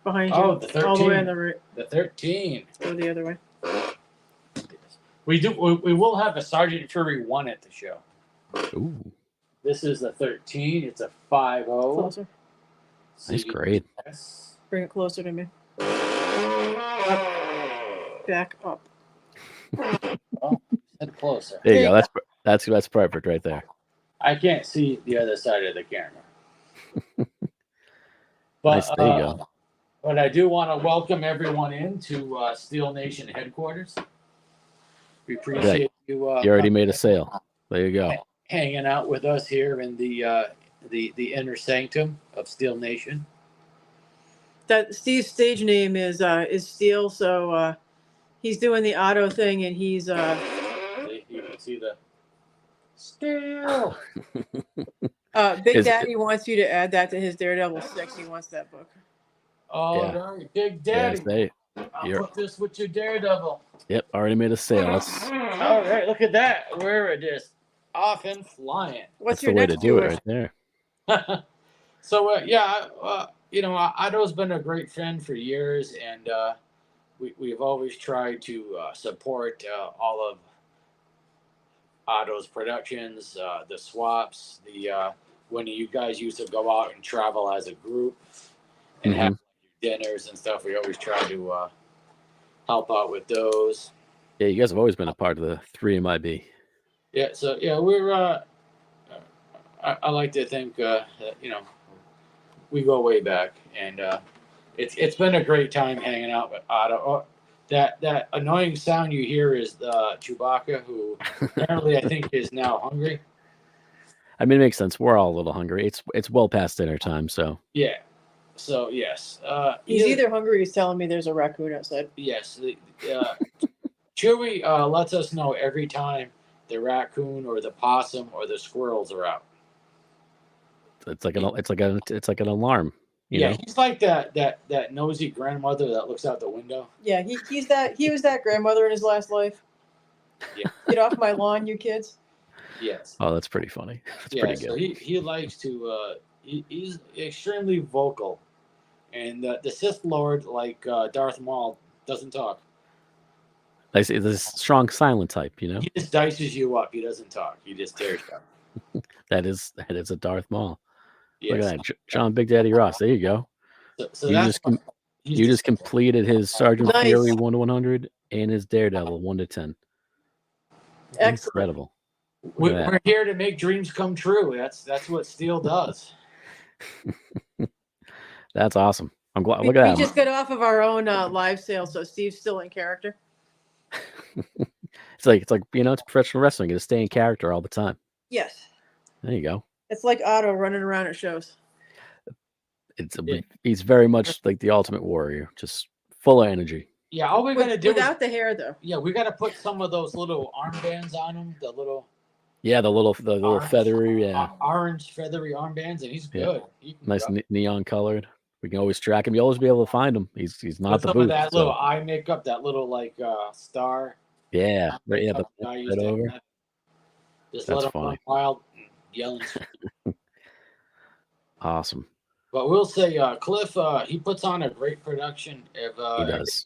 Behind you. Oh, the 13. All the way on the right. The 13. Go the other way. We will have a Sergeant Fury 1 at the show. Ooh. This is the 13. It's a 5.0. Closer. Nice grade. Bring it closer to me. Back up. Oh, head closer. There you go. That's perfect right there. I can't see the other side of the camera. But, nice. There you go. But I do want to welcome everyone into Steel Nation headquarters. We appreciate you. You already made a sale. There you go. Hanging out with us here in the inner sanctum of Steel Nation. That Steve's stage name is Steel, so he's doing the auto thing, and he's You can see the Steel. Big Daddy wants you to add that to his Daredevil 6. He wants that book. Oh, yeah. Right. Big Daddy. Yes, I'll put this with your Daredevil. Yep, already made a sale. All right, look at that. We're just off and flying. What's your way to do it right there? So Otto's been a great friend for years, and we've always tried to support all of Otto's productions, the swaps, the when you guys used to go out and travel as a group and have dinners and stuff. We always try to help out with those. Yeah, you guys have always been a part of the 3MIB. Yeah, so yeah, we're. I like to think that, you know, we go way back, and it's been a great time hanging out with Otto. Oh, that annoying sound you hear is Chewbacca, who apparently I think is now hungry. I mean, it makes sense. We're all a little hungry. It's well past dinner time, so Yeah. So yes, He's either hungry or he's telling me there's a raccoon outside. yes. Chewy lets us know every time the raccoon or the possum or the squirrels are out. it's like an alarm. You know? He's like that nosy grandmother that looks out the window. Yeah, he was that grandmother in his last life. Yeah. Get off my lawn, you kids. Yes. Oh, that's pretty funny. That's pretty good. So he likes to. He's extremely vocal, and the Sith Lord, like Darth Maul, doesn't talk. I see this strong silent type. You know, He just dices you up. He doesn't talk. He just tears you up. that is a Darth Maul. Yes. Look at that, John Big Daddy Ross. There you go. So you that's just completed his Sergeant Nice. Fury 1 to 100 and his Daredevil 1 to 10. Excellent. Incredible. We're here to make dreams come true. That's what Steel does. That's awesome. I'm glad. We Look at that. just got off of our own live sale, so Steve's still in character. It's like it's professional wrestling. You got to stay in character all the time. Yes. There you go. It's like Otto running around at shows. He's very much like the Ultimate Warrior, just full of energy. Yeah, all we gotta do without the hair though. Yeah, we gotta put some of those little armbands on him. The little orange, feathery, orange feathery armbands, and he's good. Nice neon colored. We can always track him. You always be able to find him. He's not the some booth. Of that little eye makeup, that little like star. Yeah, right. Yeah, but right over. Just That's let him funny. run wild, yelling. Awesome. But we'll say Cliff, he puts on a great production. He does.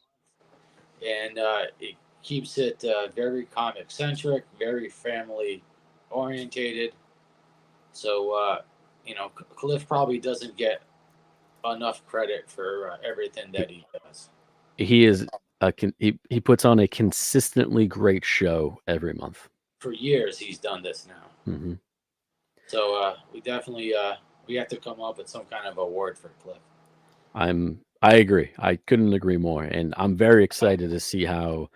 And it keeps it very comic centric, very family orientated. So Cliff probably doesn't get enough credit for everything that he does. He is he puts on a consistently great show every month. For years, he's done this now. Mm-hmm. So we definitely we have to come up with some kind of award for Cliff. I agree. I couldn't agree more, and I'm very excited to see how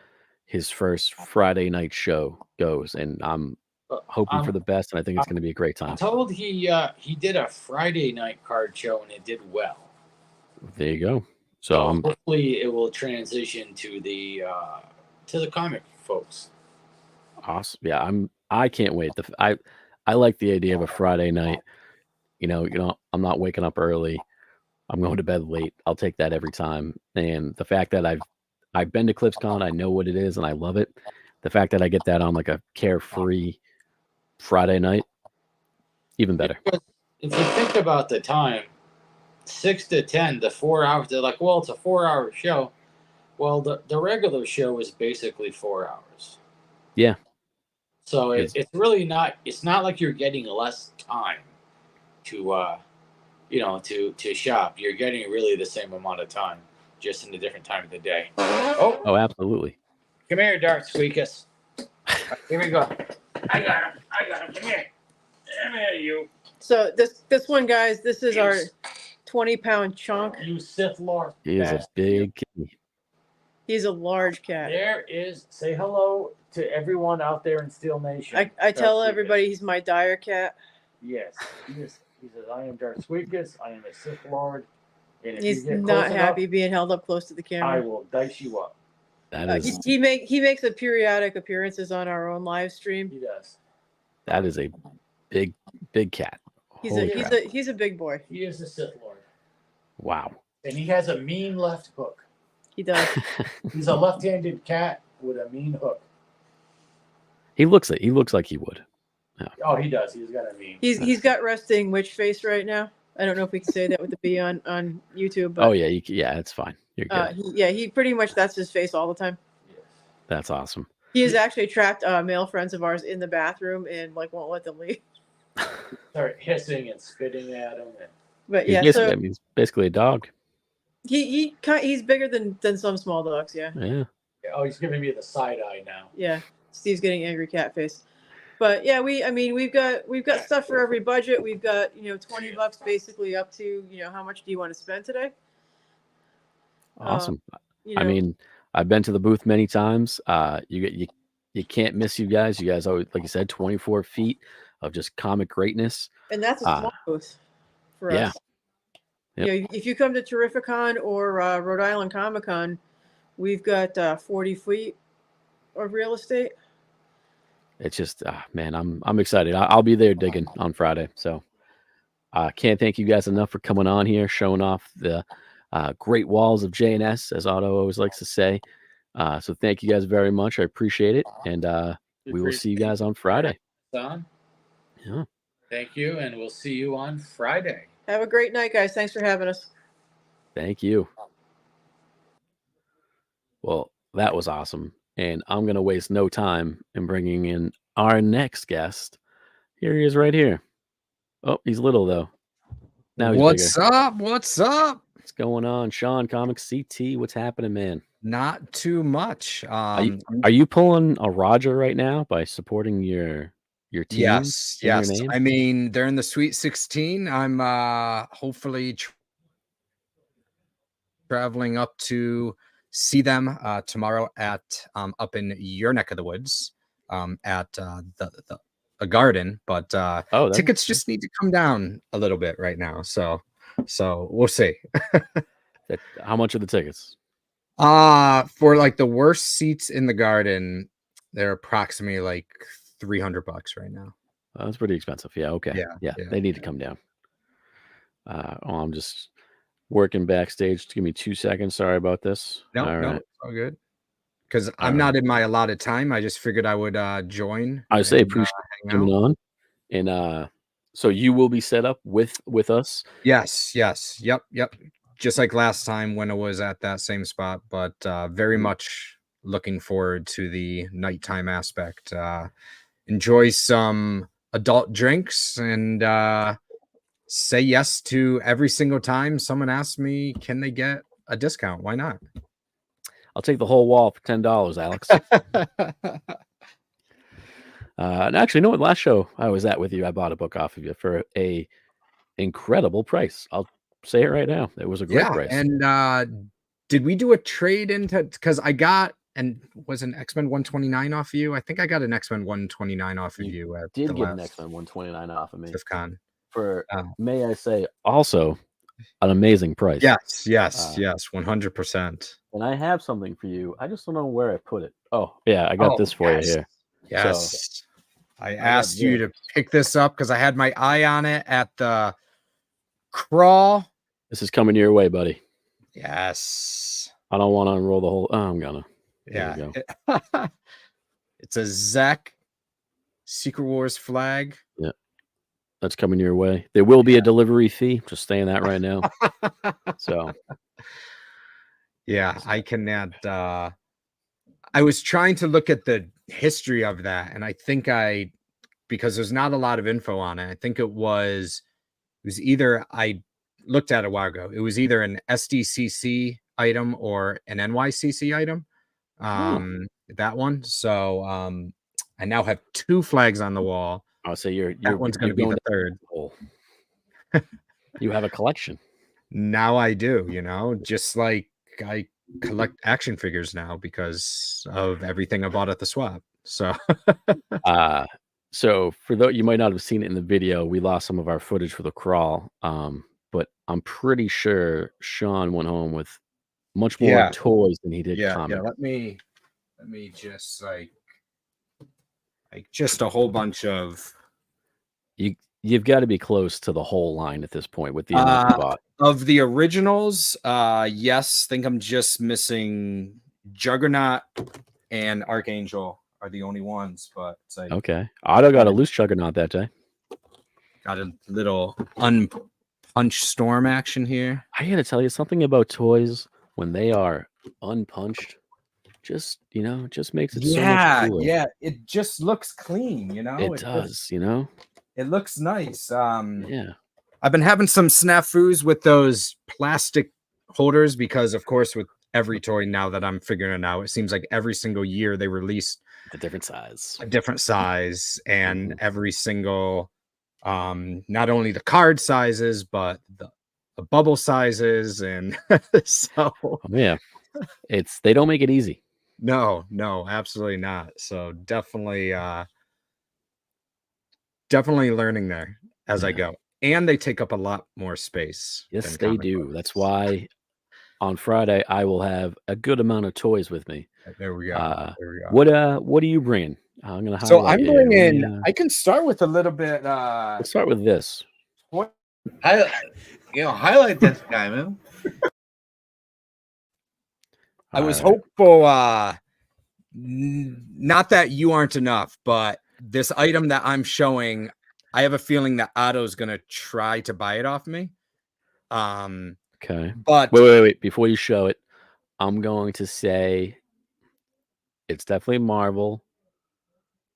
his first Friday night show goes. And I'm hoping for the best, and I think it's going to be a great time. I'm told he did a Friday night card show, and it did well. There you go. So hopefully it will transition to the comic folks. Awesome. Yeah, I can't wait. I like the idea of a Friday night. You know, I'm not waking up early. I'm going to bed late. I'll take that every time. And the fact that I've been to ClipsCon, I know what it is, and I love it. The fact that I get that on like a carefree Friday night, even better. Because if you think about the time, 6 to 10, the 4 hours, they're like, well, it's a 4-hour show. Well, the regular show is basically 4 hours. Yeah. So it's really not. It's not like you're getting less time to to shop. You're getting really the same amount of time, just in a different time of the day. Oh, absolutely. Come here, Dark Squeakus. Here we go. I got him. Come here. Come here, you. So this one, guys, this is our 20-pound chunk. You Sith Lord. He is a big kitty. He's a large cat. There is. Say hello to everyone out there in Steel Nation. I tell everybody he's my dire cat. Yes. He says, I am Darth Squeakus. I am a Sith Lord. And if He's you get not close happy enough, being held up close to the camera. I will dice you up. That is. He makes a periodic appearances on our own live stream. He does. That is a big cat. He's a big boy. He is a Sith Lord. Wow. And he has a mean left hook. He does. He's a left-handed cat with a mean hook. He looks like he would. Yeah. Oh, he does. He's got a mean. He's got resting witch face right now. I don't know if we can say that with the B on YouTube. But, oh yeah, it's fine. You're good. He pretty much that's his face all the time. Yes. That's awesome. He has actually trapped male friends of ours in the bathroom and like won't let them leave. Start hissing and spitting at him. But He's yeah, basically, so I mean, he's basically a dog. he's bigger than some small dogs. Yeah. Yeah. Oh, he's giving me the side eye now. Yeah. Steve's getting angry cat face. But yeah, we've got stuff for every budget. We've got, $20 basically up to, how much do you want to spend today? Awesome. You know, I mean, I've been to the booth many times. You can't miss you guys. You guys always, like you said, 24 feet of just comic greatness. and that's a small booth for yeah. us. Yep. If you come to Terrificon or Rhode Island Comic Con, we've got 40 feet of real estate. It's just, man, I'm excited. I'll be there digging on Friday. So I can't thank you guys enough for coming on here, showing off the great walls of J&S, as Otto always likes to say. So thank you guys very much. I appreciate it. And we will see you guys on Friday. Son. Yeah. Thank you, and we'll see you on Friday. Have a great night, guys. Thanks for having us. Thank you. Well, that was awesome. And I'm going to waste no time in bringing in our next guest. Here he is right here. Oh, he's little, though. Now he's What's bigger. up? What's up? What's going on? Sean, Comics CT, what's happening, man? Not too much. Are you pulling a Roger right now by supporting your team? Yes. in your Yes. name? I mean, they're in the Sweet 16. I'm hopefully traveling up to see them tomorrow at up in your neck of the woods at the garden, but tickets just need to come down a little bit right now, so we'll see. How much are the tickets? For like the worst seats in the garden, they're approximately like $300 right now. That's pretty expensive. Yeah. Okay. Yeah. They need to come down. I'm just working backstage. Give me 2 seconds. Sorry about this. No, it's all good. Because I'm not in my allotted time. I just figured I would join. I say appreciate coming on. And so you will be set up with us. Yes. Yep. Just like last time when it was at that same spot, but very much looking forward to the nighttime aspect. Enjoy some adult drinks and say yes to every single time someone asks me, can they get a discount? Why not? I'll take the whole wall for $10, Alex. And actually, you know what? Last show I was at with you, I bought a book off of you for a incredible price. I'll say it right now. It was a great price. And did we do a trade into? Because I got was an X-Men 129 off of you. I think I got an X-Men 129 off of you. Did get an X-Men 129 off of me. Con. For may I say also an amazing price. Yes, 100%. And I have something for you. I just don't know where I put it. Oh, yeah, I got this for you here. Yes. So, I asked you to pick this up because I had my eye on it at the crawl. This is coming your way, buddy. Yes. I don't want to unroll the whole. I'm gonna. Yeah. It's a Zach Secret Wars flag. Yeah. That's coming your way. There will be a delivery fee. Just saying that right now. So. Yeah, I cannot. I was trying to look at the history of that, and I think because there's not a lot of info on it. I think it was either I looked at it a while ago. It was either an SDCC item or an NYCC item. That one. So I now have 2 flags on the wall. I'll say you're one's going to be the third. You have a collection. Now I do, just like I collect action figures now because of everything I bought at the swap. So, so for those you might not have seen it in the video, we lost some of our footage for the crawl. But I'm pretty sure Sean went home with much more toys than he did comics. Yeah. Let me just like just a whole bunch of. You've got to be close to the whole line at this point with the amount you bought. Of the originals, yes, think I'm just missing Juggernaut and Archangel are the only ones, but it's like okay. Otto got a loose Juggernaut that day. Got a little unpunched Storm action here. I gotta tell you something about toys when they are unpunched. just just makes it so much Yeah, cooler. yeah. It just looks clean, It does, you know. It looks nice. Yeah. I've been having some snafus with those plastic holders because, of course, with every toy now that I'm figuring it out, it seems like every single year they release The different size. a different size, and every single, not only the card sizes, but the bubble sizes, and so Yeah, they don't make it easy. no, absolutely not. So definitely learning there as I go. And they take up a lot more space. Yes, than they comic do. books. That's why on Friday I will have a good amount of toys with me. There we go. There we go. What are you bringing? I'm gonna So highlight I'm you here. bringing. I can start with a little bit. Let's start with this. Highlight this guy, man. I was hopeful. Not that you aren't enough, but this item that I'm showing, I have a feeling that Otto's gonna try to buy it off me. Okay. But wait. Before you show it, I'm going to say it's definitely Marvel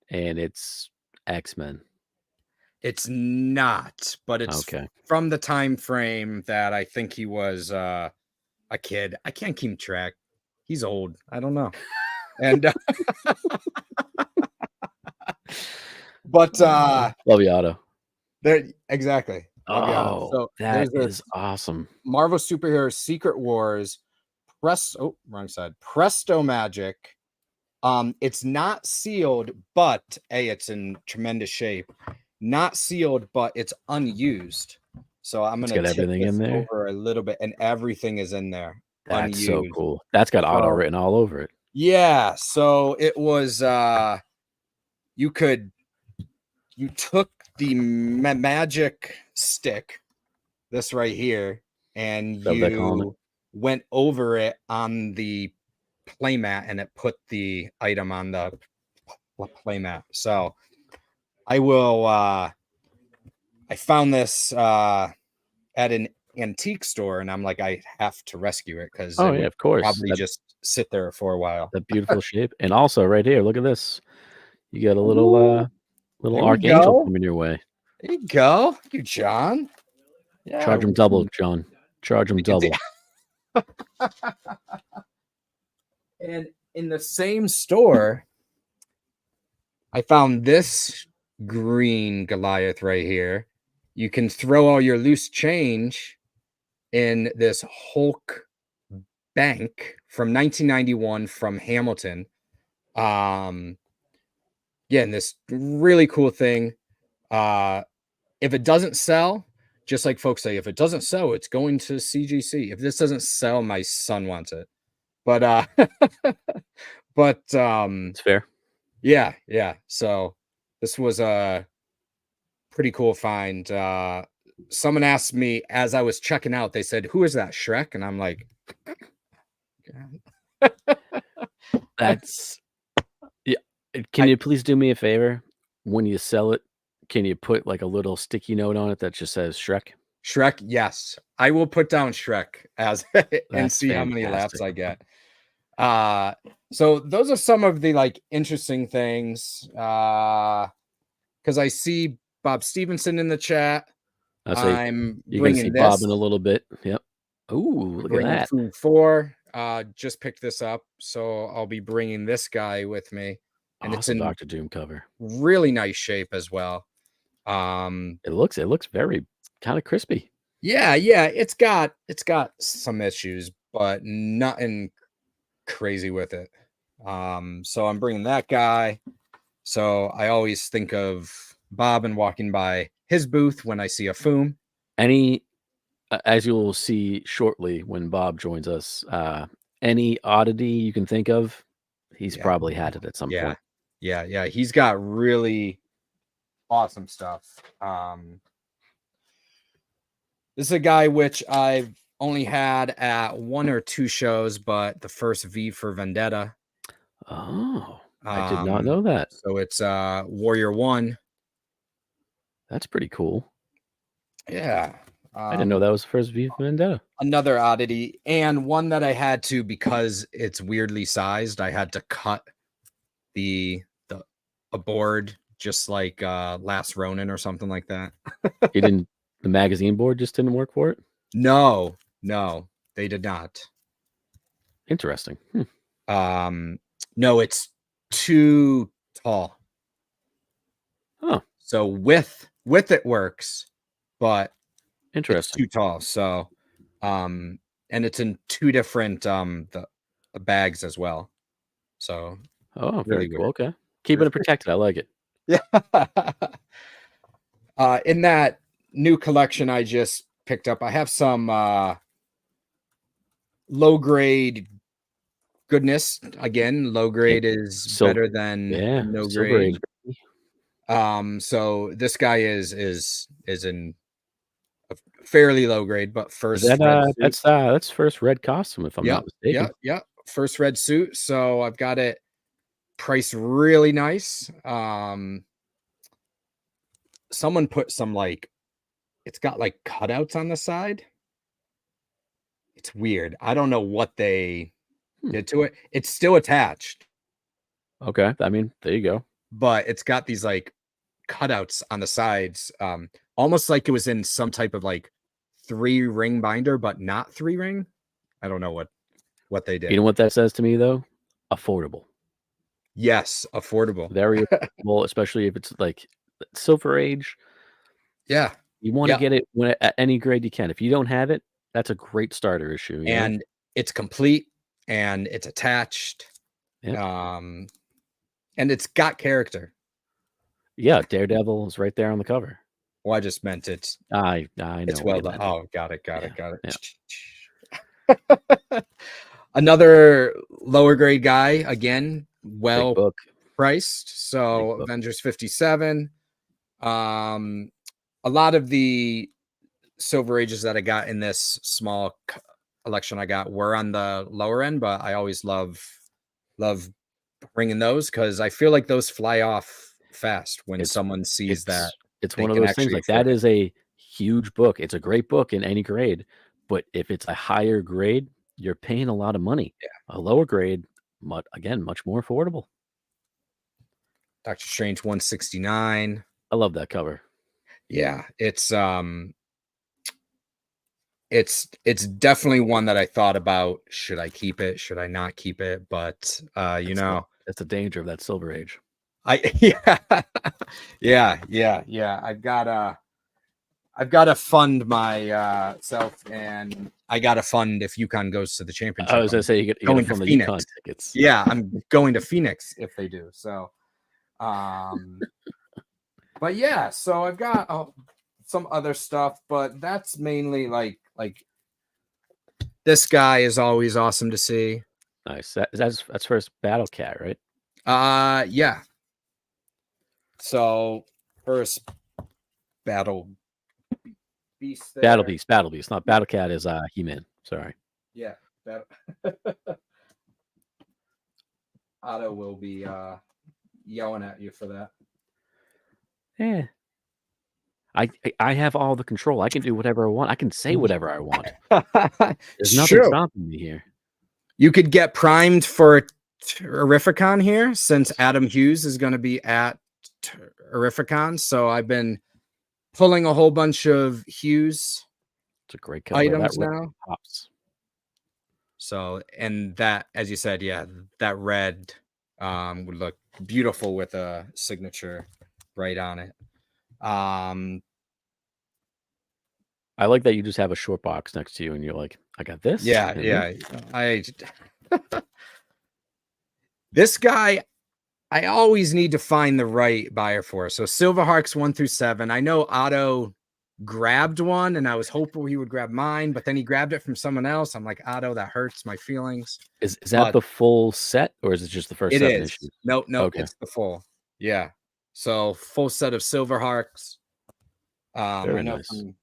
and it's X-Men. It's not, but it's from the time frame that I think he was a kid. I can't keep track. He's old. I don't know. And but love you, Otto. There exactly. Oh, so that is awesome. Marvel Superhero Secret Wars wrong side. Presto Magic. It's not sealed, but it's in tremendous shape. Not sealed, but it's unused. So I'm gonna get everything in there over a little bit, and everything is in there. That's unused. so cool. That's got Otto written all over it. Yeah. So it was you took the magic stick, this right here, and you went over it on the playmat, and it put the item on the playmat. So I will I found this at an antique store, and I'm like, I have to rescue it because of course, probably just sit there for a while. The beautiful shape. And also right here, look at this. You got a little archangel coming your way. There you go. Thank you, John. Yeah, charge him double, John. Charge him double. And in the same store, I found this green Goliath right here. You can throw all your loose change in this Hulk bank from 1991 from Hamilton. And this really cool thing. If it doesn't sell, just like folks say, if it doesn't sell, it's going to CGC. If this doesn't sell, my son wants it. But it's fair. Yeah. So this was a pretty cool find. Someone asked me as I was checking out, they said, "Who is that, Shrek?" And I'm like, that's Can you please do me a favor? When you sell it, can you put like a little sticky note on it that just says Shrek? Shrek, yes. I will put down Shrek as and see how many laughs I get. So those are some of the like interesting things. Because I see Bob Stevenson in the chat. I'm bringing this. Bob in a little bit. Yep. Ooh, look at that. Food 4. Just picked this up, so I'll be bringing this guy with me. And awesome. It's in Dr. Doom cover. Really nice shape as well. It looks very kind of crispy. Yeah. It's got some issues, but nothing crazy with it. So I'm bringing that guy. So I always think of Bob and walking by his booth when I see a Foom. As you will see shortly when Bob joins us, any oddity you can think of, he's probably had it at some point. Yeah. He's got really awesome stuff. This is a guy which I've only had at 1 or 2 shows, but the first V for Vendetta. Oh, I did not know that. So it's Warrior 1. That's pretty cool. Yeah. I didn't know that was the first V for Vendetta. Another oddity, and one that I had to, because it's weirdly sized, I had to cut a board just like Last Ronin or something like that. You didn't. The magazine board just didn't work for it. No, they did not. Interesting. No, it's too tall. Oh, so with it works, but it's interesting. too tall. So, and it's in 2 different the bags as well. So, Oh, really very cool. weird. Okay, keeping it protected. I like it. Yeah. In that new collection I just picked up, I have some low grade goodness. Again, low grade is better than no grade. So this guy is in a fairly low grade, but first that's first red costume, if I'm not mistaken. Yeah, first red suit. So I've got it priced really nice. Someone put some it's got cutouts on the side. It's weird. I don't know what they did to it. It's still attached. Okay, I mean, there you go. But it's got these cutouts on the sides, almost like it was in some type of 3-ring binder, but not 3-ring. I don't know what they did. You know what that says to me though? Affordable. Yes, affordable. Very affordable, especially if it's Silver Age. Yeah, you want to get it at any grade you can. If you don't have it, that's a great starter issue. And it's complete, and it's attached. Yep. And it's got character. Yeah, Daredevil is right there on the cover. Well, I just meant it's. I know. It's well done. Oh, got it. Yeah. Another lower grade guy, again, well priced. So Avengers 57. A lot of the Silver Ages that I got in this small collection I got were on the lower end, but I always love bringing those because I feel like those fly off fast when someone sees that. It's one of those things that is a huge book. It's a great book in any grade, but if it's a higher grade, you're paying a lot of money. Yeah. A lower grade, again, much more affordable. Doctor Strange 169. I love that cover. Yeah, it's definitely one that I thought about. Should I keep it? Should I not keep it? But that's the danger of that Silver Age. Yeah. I've got to fund myself, and I got to fund if UConn goes to the championship. I was gonna say you get going from the UConn tickets. Yeah, I'm going to Phoenix if they do. So, but yeah, so I've got some other stuff, but that's mainly like this guy is always awesome to see. Nice. That's first Battle Cat, right? Yeah. So first Battle Beast. Battle Beast, not Battle Cat is He-Man. Sorry. Yeah. Otto will be yelling at you for that. Yeah. I have all the control. I can do whatever I want. I can say whatever I want. There's nothing stopping me here. You could get primed for Terrificon here, since Adam Hughes is going to be at Terrificon. So I've been pulling a whole bunch of Hughes. It's a great cover. Items now. Pops. So, and that, as you said, yeah, that red would look beautiful with a signature right on it. I like that you just have a short box next to you and you're like, I got this. Yeah. This guy, I always need to find the right buyer for. So Silverhawks 1 through 7. I know Otto grabbed one and I was hopeful he would grab mine, but then he grabbed it from someone else. I'm like, Otto, that hurts my feelings. Is that the full set, or is it just the first 7 issues? No, okay. It's the full. Yeah. So full set of Silverhawks. Very I know nice. from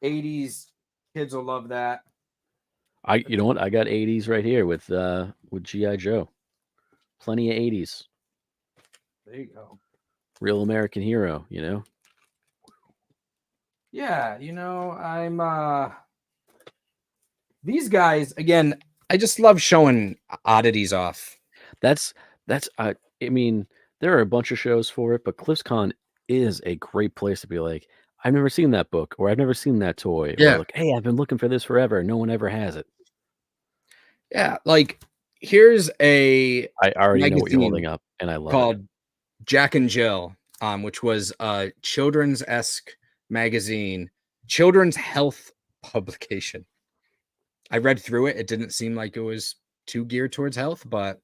80s kids will love that. You know what? I got 80s right here with G.I. Joe. Plenty of 80s. There you go. Real American hero, you know? Yeah, I'm these guys again. I just love showing oddities off. That's I mean, there are a bunch of shows for it, but CliffsCon is a great place to be like, I've never seen that book, or I've never seen that toy, or Yeah. like, hey, I've been looking for this forever. No one ever has it. Yeah, like here's a I already know what you're magazine holding up, and I love it. called Jack and Jill, which was a children's-esque magazine, children's health publication. I read through it. It didn't seem like it was too geared towards health, but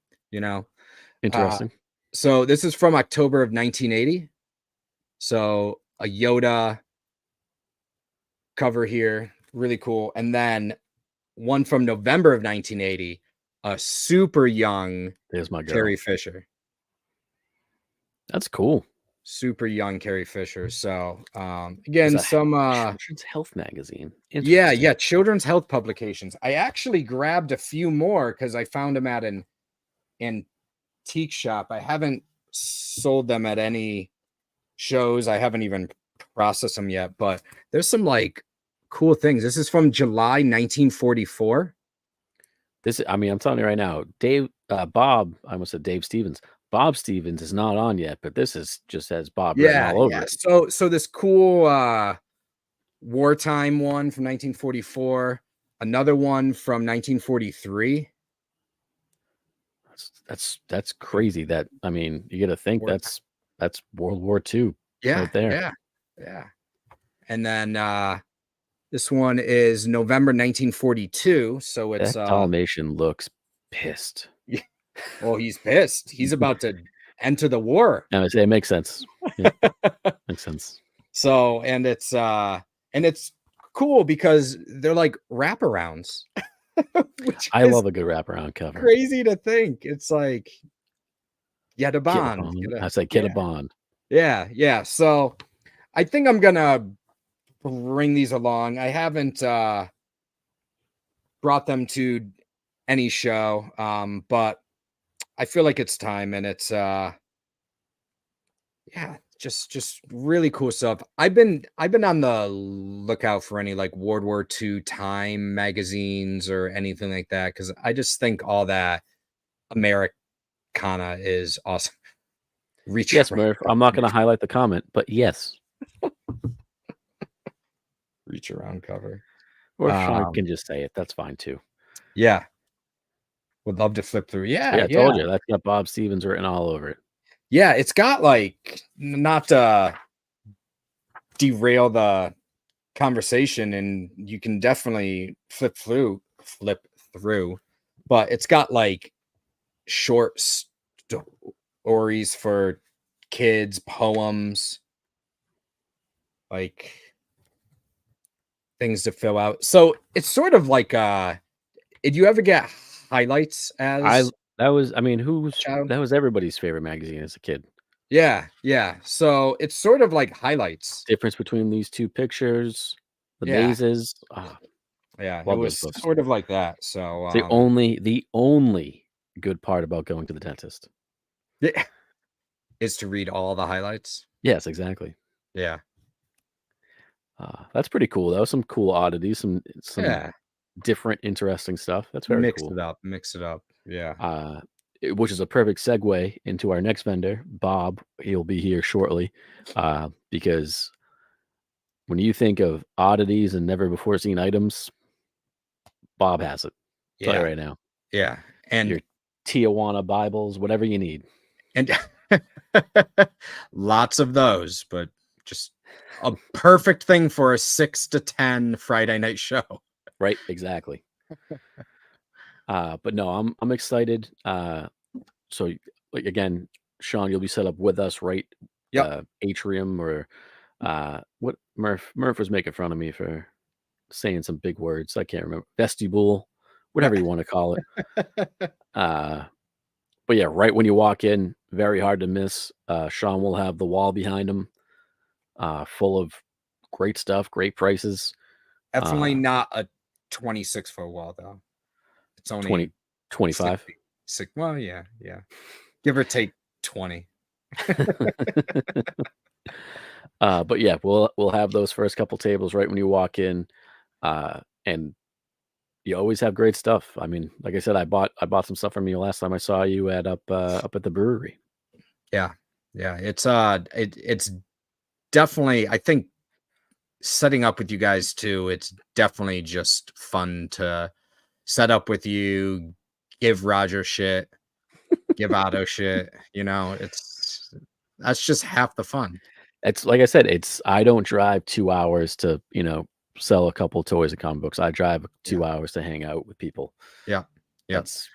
Interesting. so this is from October of 1980. So a Yoda cover here, really cool. And then one from November of 1980, a super young There's my girl. Carrie Fisher. That's cool. Super young Carrie Fisher. So again, It's a some children's health magazine. yeah, Interesting. children's health publications. I actually grabbed a few more because I found them at an antique shop. I haven't sold them at any shows. I haven't even processed them yet, but there's some like cool things. This is from July 1944. I'm telling you right now, Bob, I almost said Dave Stevens. Bob Stevens is not on yet, but this is just has Bob written all over it. So this cool wartime one from 1944, another one from 1943. That's crazy. That you got to think that's World War II. Yeah, right there. Yeah. And then this one is November 1942. So it's That Dalmatian looks pissed. well, he's pissed. He's about to enter the war. I would say it makes sense. Yeah, makes sense. So and it's cool because they're like wraparounds. I love a good wraparound cover. Crazy to think. It's like get a bond. I say get a bond. Yeah. So I think I'm gonna bring these along. I haven't brought them to any show, but I feel like it's time, and it's just really cool stuff. I've been on the lookout for any like World War II Time magazines or anything like that because I just think all that Americana is awesome. Yes, Murph. I'm not going to highlight the comment, but yes. Reach around cover. Or if Sean can just say it, that's fine too. Yeah. Would love to flip through. Yeah, I told you that's got Bob Stevens written all over it. Yeah, it's got like not to derail the conversation, and you can definitely flip through, but it's got like short stories for kids, poems, like things to fill out. So it's sort of like did you ever get highlights as that was everybody's favorite magazine as a kid. Yeah. So it's sort of like highlights. Difference between these two pictures, the mazes. Yeah, it was sort of like that. So the only good part about going to the dentist is to read all the highlights. Yes, exactly. Yeah. That's pretty cool. That was some cool oddities, some different, interesting stuff. That's very cool. Mix it up. Yeah. Which is a perfect segue into our next vendor, Bob. He'll be here shortly, because when you think of oddities and never before seen items, Bob has it. I'll tell you right now. Yeah. And your Tijuana Bibles, whatever you need. And lots of those, but just a perfect thing for a 6 to 10 Friday night show. Right, exactly. But no, I'm excited. So like again, Sean, you'll be set up with us, right? Atrium or what Murph was making fun of me for saying some big words. I can't remember. Vestibule, whatever you want to call it. But yeah, right when you walk in, very hard to miss. Sean will have the wall behind him, full of great stuff, great prices. Definitely not a 26-foot wall though. It's only 25. Well, yeah. Give or take 20. But yeah, we'll have those first couple tables right when you walk in, and you always have great stuff. I mean, like I said, I bought some stuff from you last time I saw you at up at the brewery. Yeah. It's definitely, I think, setting up with you guys too. It's definitely just fun to set up with you, give Roger shit, give Otto shit. That's just half the fun. It's like I said, I don't drive 2 hours to sell a couple toys and comic books. I drive 2 hours to hang out with people. Yeah. That's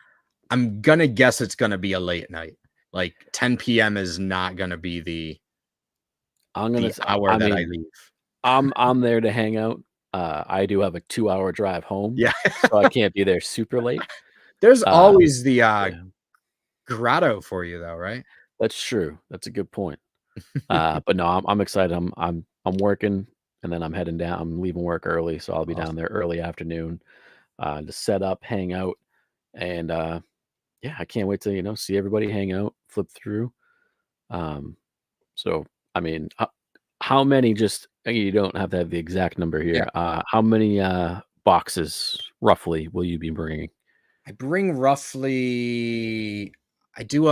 I'm gonna guess it's gonna be a late night. Like 10 p.m. is not gonna be the hour that I leave. I'm there to hang out. I do have a 2-hour drive home. Yeah. So I can't be there super late. There's always the grotto for you though, right? That's true. That's a good point. But no, I'm excited. I'm working, and then I'm heading down. I'm leaving work early, so I'll be down there early afternoon to set up, hang out, and yeah, I can't wait to see everybody, hang out, flip through. So I mean, how many? Just you don't have to have the exact number here. How many boxes roughly will you be bringing? I bring roughly. I do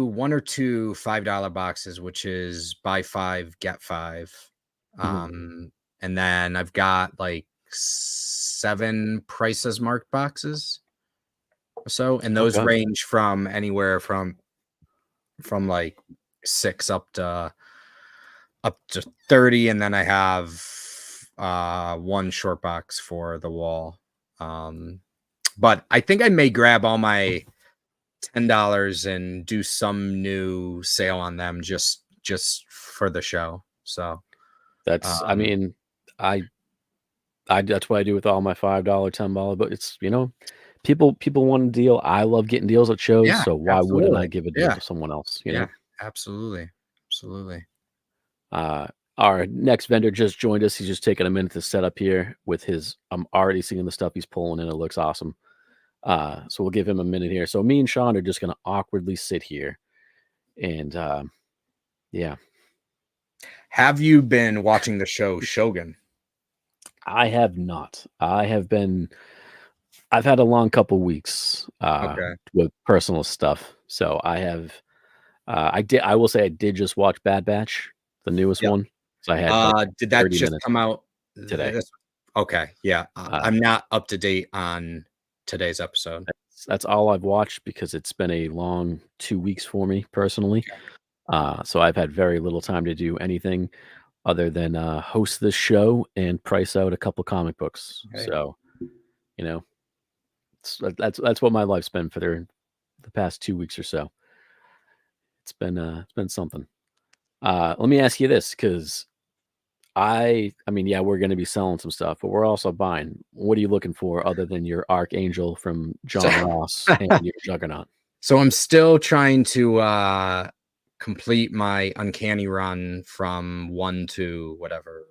1 or 2 $5 boxes, which is buy 5 get 5. And then I've got like 7 prices marked boxes or so, and those range from anywhere from like 6 up to 30, and then I have 1 short box for the wall. But I think I may grab all my $10 and do some new sale on them just for the show. So that's I mean, I that's what I do with all my $5, $10, but it's people want a deal. I love getting deals at shows, so why wouldn't I give a deal to someone else? You know? Absolutely. Our next vendor just joined us. He's just taking a minute to set up here with his. I'm already seeing the stuff he's pulling in. It looks awesome. So we'll give him a minute here. So me and Sean are just going to awkwardly sit here, and yeah. Have you been watching the show Shogun? I have not. I've had a long couple weeks with personal stuff. So I have. I will say I did just watch Bad Batch, the newest one. So I had. Did that just come out today? Okay, yeah. I'm not up to date on today's episode. That's all I've watched because it's been a long 2 weeks for me personally. So I've had very little time to do anything other than host this show and price out a couple comic books. So, that's what my life's been for the past 2 weeks or so. It's been something. Let me ask you this, because I mean, yeah, we're going to be selling some stuff, but we're also buying. What are you looking for other than your Archangel from John Ross and your Juggernaut? So I'm still trying to complete my Uncanny run from 1 to whatever.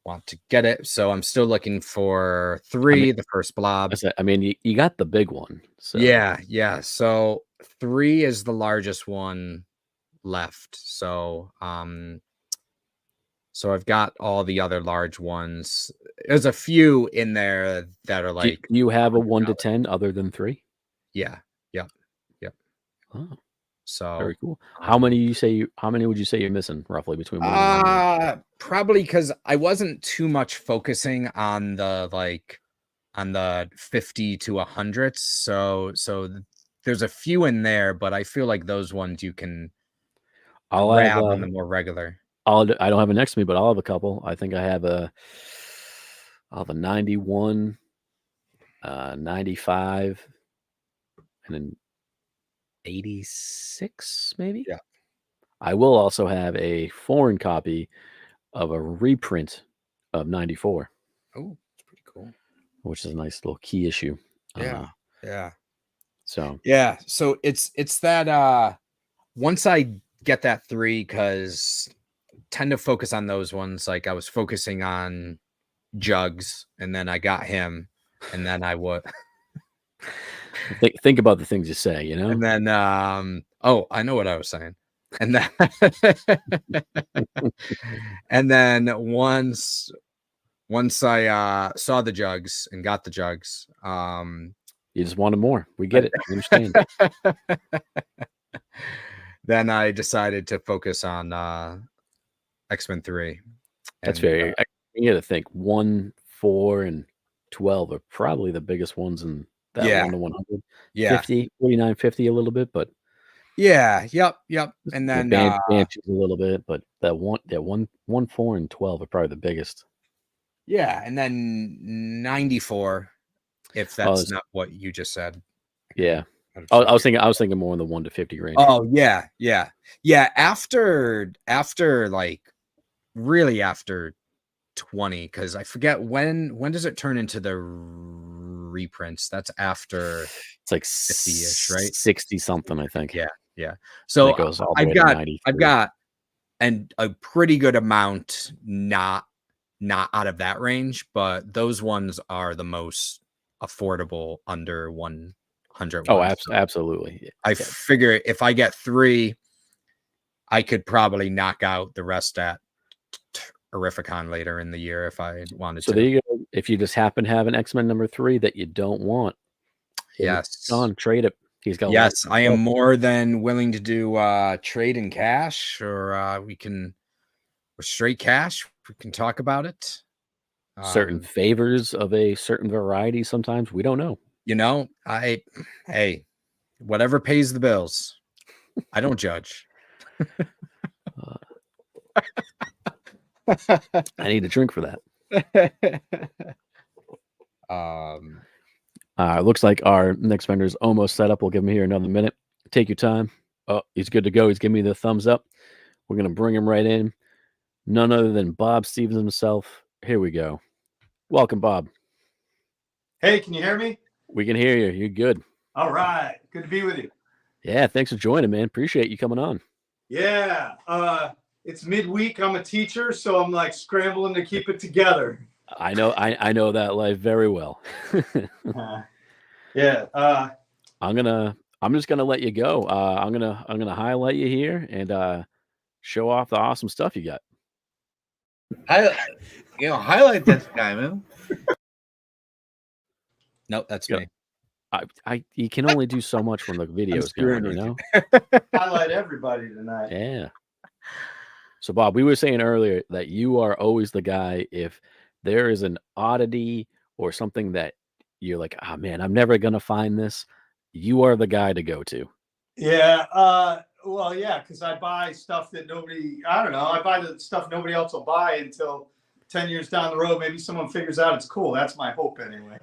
Want to get it. So I'm still looking for 3, the first blob. I mean, you got the big one. So. Yeah. So 3 is the largest one left. So so I've got all the other large ones. There's a few in there that are like. Do you have a 1 to 10 other than 3? Yeah. Oh, so very cool. How many would you say you're missing roughly between? Probably because I wasn't too much focusing on the 50 to 100. So there's a few in there, but I feel like those ones you can grab on the more regular. I don't have it next to me, but I'll have a couple. I think I have I'll have a 91, 95, and then 86, maybe. Yeah. I will also have a foreign copy of a reprint of 94. Oh, that's pretty cool. Which is a nice little key issue. Yeah. So it's that once I get that 3, because tend to focus on those ones. Like I was focusing on Jugs, and then I got him, and then I would think about the things you say, And then I know what I was saying. And then and then once I saw the jugs and got the jugs, you just wanted more. We get it. We understand. Then I decided to focus on X-Men 3. That's And, very. You got to think 1, 4, and 12 are probably the biggest ones in that Yeah. 1 to 100. Yeah. 50, 49, 50 a little bit, but Yeah. Yep. And then Banshees a little bit, but that 1, 4, and 12 are probably the biggest. yeah, and then 94, if that's not what you just said. Yeah. I was thinking more in the 1 to 50 range. Oh yeah. After like really after 20, because I forget when does it turn into the reprints? That's after it's like 50-ish, right? 60 something, I think. Yeah. So it goes all the way to 93. I've got a pretty good amount not out of that range, but those ones are the most affordable under 100. Oh, absolutely. I figure if I get 3, I could probably knock out the rest at Horrificon later in the year if I wanted to. So there you go. If you just happen to have an X-Men number 3 that you don't want, yes, John, trade it. He's got. Yes, I am more than willing to do trade in cash, or we can straight cash. We can talk about it. Certain favors of a certain variety. Sometimes we don't know. You know, hey, whatever pays the bills. I don't judge. I need a drink for that. Looks like our next vendor is almost set up. We'll give him here another minute. Take your time. Oh, he's good to go. He's giving me the thumbs up. We're going to bring him right in. None other than Bob Stevens himself. Here we go. Welcome, Bob. Hey, can you hear me? We can hear you. You're good. All right. Good to be with you. Yeah, thanks for joining, man. Appreciate you coming on. Yeah. It's midweek. I'm a teacher, so I'm like scrambling to keep it together. I know that life very well. Yeah. I'm just gonna let you go. I'm gonna highlight you here and show off the awesome stuff you got. Highlight this guy, man. Nope, that's me. You can only do so much when the video's going, you know. Highlight everybody tonight. Yeah. So, Bob, we were saying earlier that you are always the guy if there is an oddity or something that you're like, oh man, I'm never gonna find this. You are the guy to go to. Yeah. Well, yeah, because I buy stuff that I buy the stuff nobody else will buy until 10 years down the road. Maybe someone figures out it's cool. That's my hope anyway.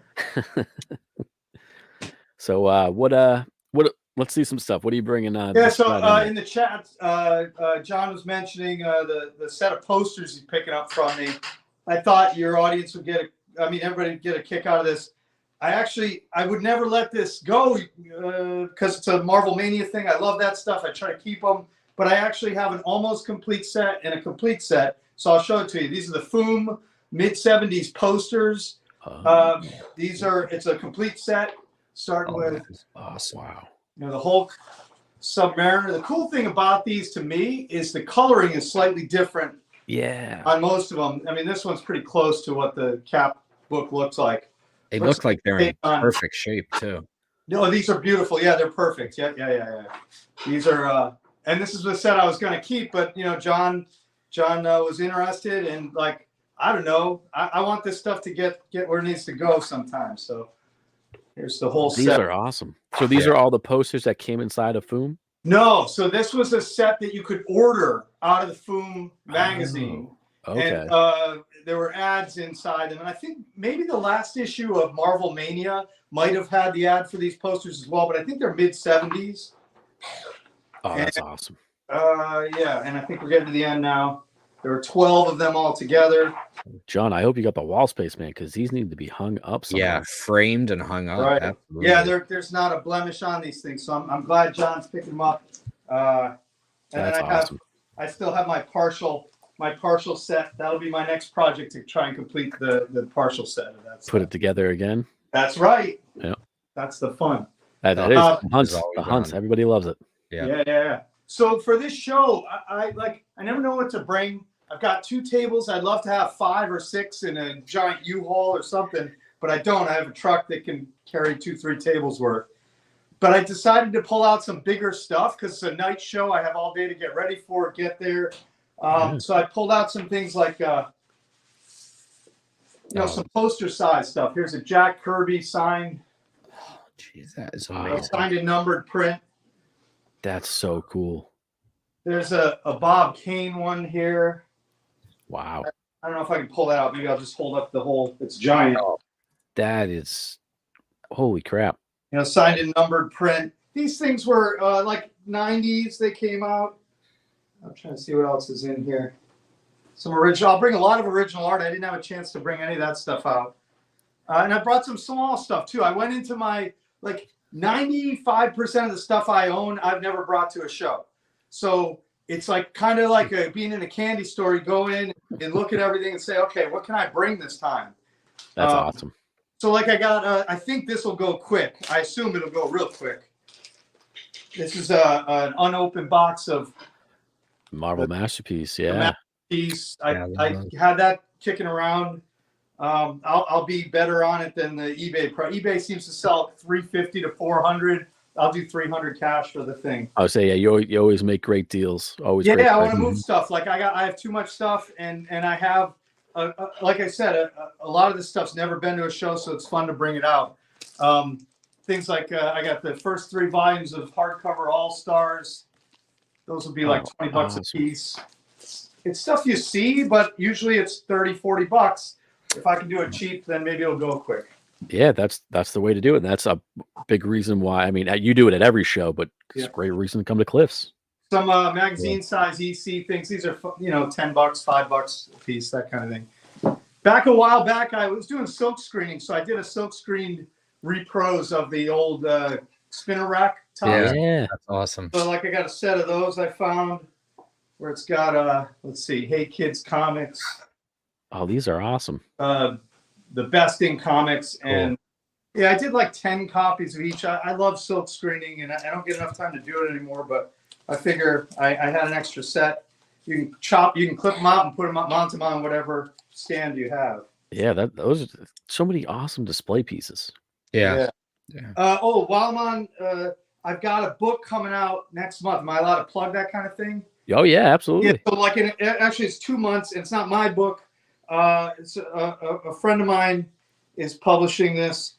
So, let's see some stuff. What are you bringing on? Yeah, so in the chat, John was mentioning the set of posters he's picking up from me. I thought your audience would everybody would get a kick out of this. I would never let this go because it's a Marvel Mania thing. I love that stuff. I try to keep them, but I actually have an almost complete set and a complete set. So I'll show it to you. These are the FOOM mid-70s posters. It's a complete set starting with awesome. Wow. The Hulk, Submariner. The cool thing about these to me is the coloring is slightly different. Yeah. On most of them. I mean, this one's pretty close to what the Cap book looks like. They look like they're in perfect shape too. No, these are beautiful. Yeah, they're perfect. Yeah. These are, and this is the set I was going to keep, but John was interested, and like, I don't know, I want this stuff to get where it needs to go sometimes. So here's the whole set. These are awesome. So these are all the posters that came inside of FOOM? No, so this was a set that you could order out of the FOOM magazine. Oh, okay. And there were ads inside them. And I think maybe the last issue of Marvel Mania might have had the ad for these posters as well, but I think they're mid-70s. Oh, that's awesome. Yeah, and I think we're getting to the end now. There are 12 of them all together. John, I hope you got the wall space, man, because these need to be hung up somewhere. Yeah, framed and hung up. Right. Absolutely. Yeah, there's not a blemish on these things, so I'm glad John's picking them up. That's awesome. I still have my partial set. That'll be my next project to try and complete the partial set of that. Put it together again. That's right. Yeah. That's the fun. That is the hunts. Everybody loves it. Yeah. So for this show, I never know what to bring. I've got 2 tables. I'd love to have 5 or 6 in a giant U-Haul or something, but I don't. I have a truck that can carry 2-3 tables worth. But I decided to pull out some bigger stuff because it's a night show. I have all day to get ready for it, get there. So I pulled out some things like, some poster size stuff. Here's a Jack Kirby signed. Jeez, that is amazing. Signed and numbered print. That's so cool. There's a Bob Kane one here. Wow. I don't know if I can pull that out. Maybe I'll just hold up the whole. It's giant. Oh, that is, holy crap. Signed and numbered print. These things were like 90s. They came out. I'm trying to see what else is in here. Some original. I'll bring a lot of original art. I didn't have a chance to bring any of that stuff out. And I brought some small stuff too. I went into my 95% of the stuff I own, I've never brought to a show. So it's kind of like being in a candy store. You go in and look at everything and say, okay, what can I bring this time? That's awesome. So I got, I think this will go quick. I assume it'll go real quick. This is an unopened box of Marvel Masterpiece. Yeah. Masterpiece. I had that kicking around. I'll be better on it than the eBay price. eBay seems to sell $350 to $400. I'll do $300 cash for the thing. I would say, yeah, you always make great deals. Always. Yeah, great I want to prices. move stuff. I have too much stuff, and I have, like I said, a lot of this stuff's never been to a show, so it's fun to bring it out. Things like I got the first 3 volumes of hardcover All Stars. Those will be like $20 a piece. It's stuff you see, but usually it's $30-$40. If I can do it cheap, then maybe it'll go quick. Yeah, that's the way to do it. And that's a big reason why. I mean, you do it at every show, but it's a great reason to come to Cliff's. Some magazine size EC things. These are $10, $5 a piece, that kind of thing. A while back, I was doing silk screening, so I did a silk screened repros of the old spinner rack tops. Yeah, that's awesome. So I got a set of those I found where it's got let's see, Hey Kids Comics. Oh, these are awesome. The best in comics. And I did 10 copies of each. I love silk screening, and I don't get enough time to do it anymore, but I figure I had an extra set. You can clip them out and put them up, mount them on whatever stand you have. Yeah, those are so many awesome display pieces. Yeah. While I'm on, I've got a book coming out next month. Am I allowed to plug that kind of thing? Oh yeah, absolutely. Yeah, so actually it's 2 months. It's not my book. It's a friend of mine is publishing this.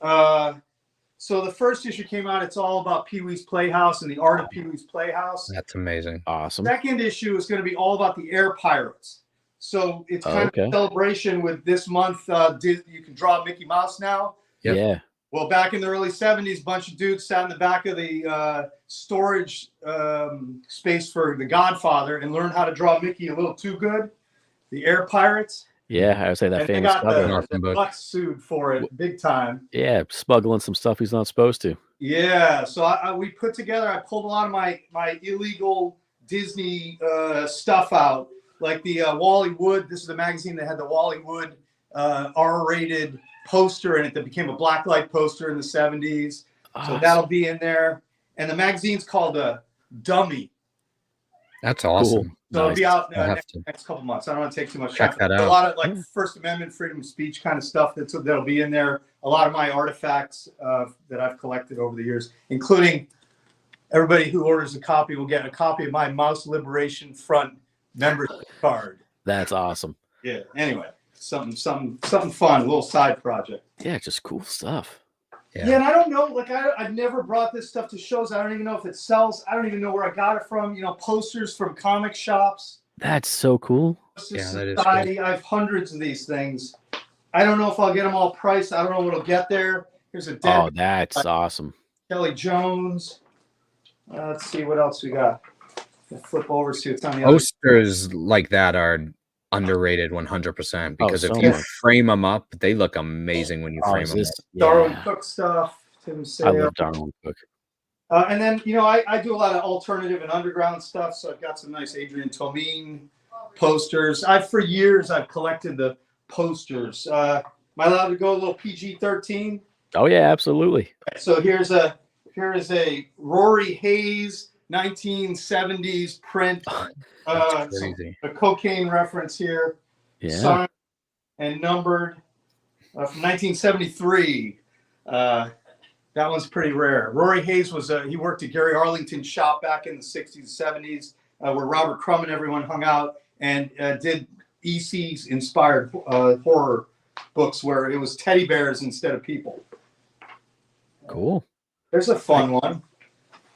So the first issue came out. It's all about Pee-wee's Playhouse and the art of Pee-wee's Playhouse. That's amazing. Awesome. Second issue is going to be all about the Air Pirates. So it's kind of a celebration with this month. You can draw Mickey Mouse now. Yep. Yeah. Well, back in the early 70s, a bunch of dudes sat in the back of the storage space for The Godfather and learned how to draw Mickey a little too good. The Air Pirates. Yeah, I would say that and famous cover. The Bucks sued for it big time. Yeah, smuggling some stuff he's not supposed to. Yeah, so we put together. I pulled a lot of my illegal Disney stuff out, like the Wally Wood. This is the magazine that had the Wally Wood R-rated poster in it that became a blacklight poster in the 70s. So that'll be in there. And the magazine's called Dummy. That's awesome. Cool. So it'll be out next couple months. I don't want to take too much time. Check that out. A lot of First Amendment, freedom of speech kind of stuff that'll be in there. A lot of my artifacts that I've collected over the years, including everybody who orders a copy will get a copy of my Mouse Liberation Front membership card. That's awesome. Yeah. Anyway, something fun, a little side project. Yeah, just cool stuff. Yeah, and I don't know, I've never brought this stuff to shows. I don't even know if it sells. I don't even know where I got it from. Posters from comic shops. That's so cool. Yeah, that is cool. I have hundreds of these things. I don't know if I'll get them all priced. I don't know what'll get there. Here's a dead. Oh, that's awesome. Kelly Jones. Let's see what else we got. I'll flip over, see what's on the other. Posters like that are underrated 100% because if you frame them up, they look amazing when you frame them up. Darwin Cook stuff. Tim Sale. I love Darwin Cook. And then, I do a lot of alternative and underground stuff. So I've got some nice Adrian Tomine posters. For years, I've collected the posters. Am I allowed to go a little PG-13? Oh, yeah, absolutely. So here is a Rory Hayes 1970s print. That's crazy. A cocaine reference here. Yeah. Signed and numbered from 1973. That one's pretty rare. Rory Hayes he worked at Gary Arlington's shop back in the 60s and 70s, where Robert Crumb and everyone hung out, and did EC's inspired horror books where it was teddy bears instead of people. Cool. There's a fun one.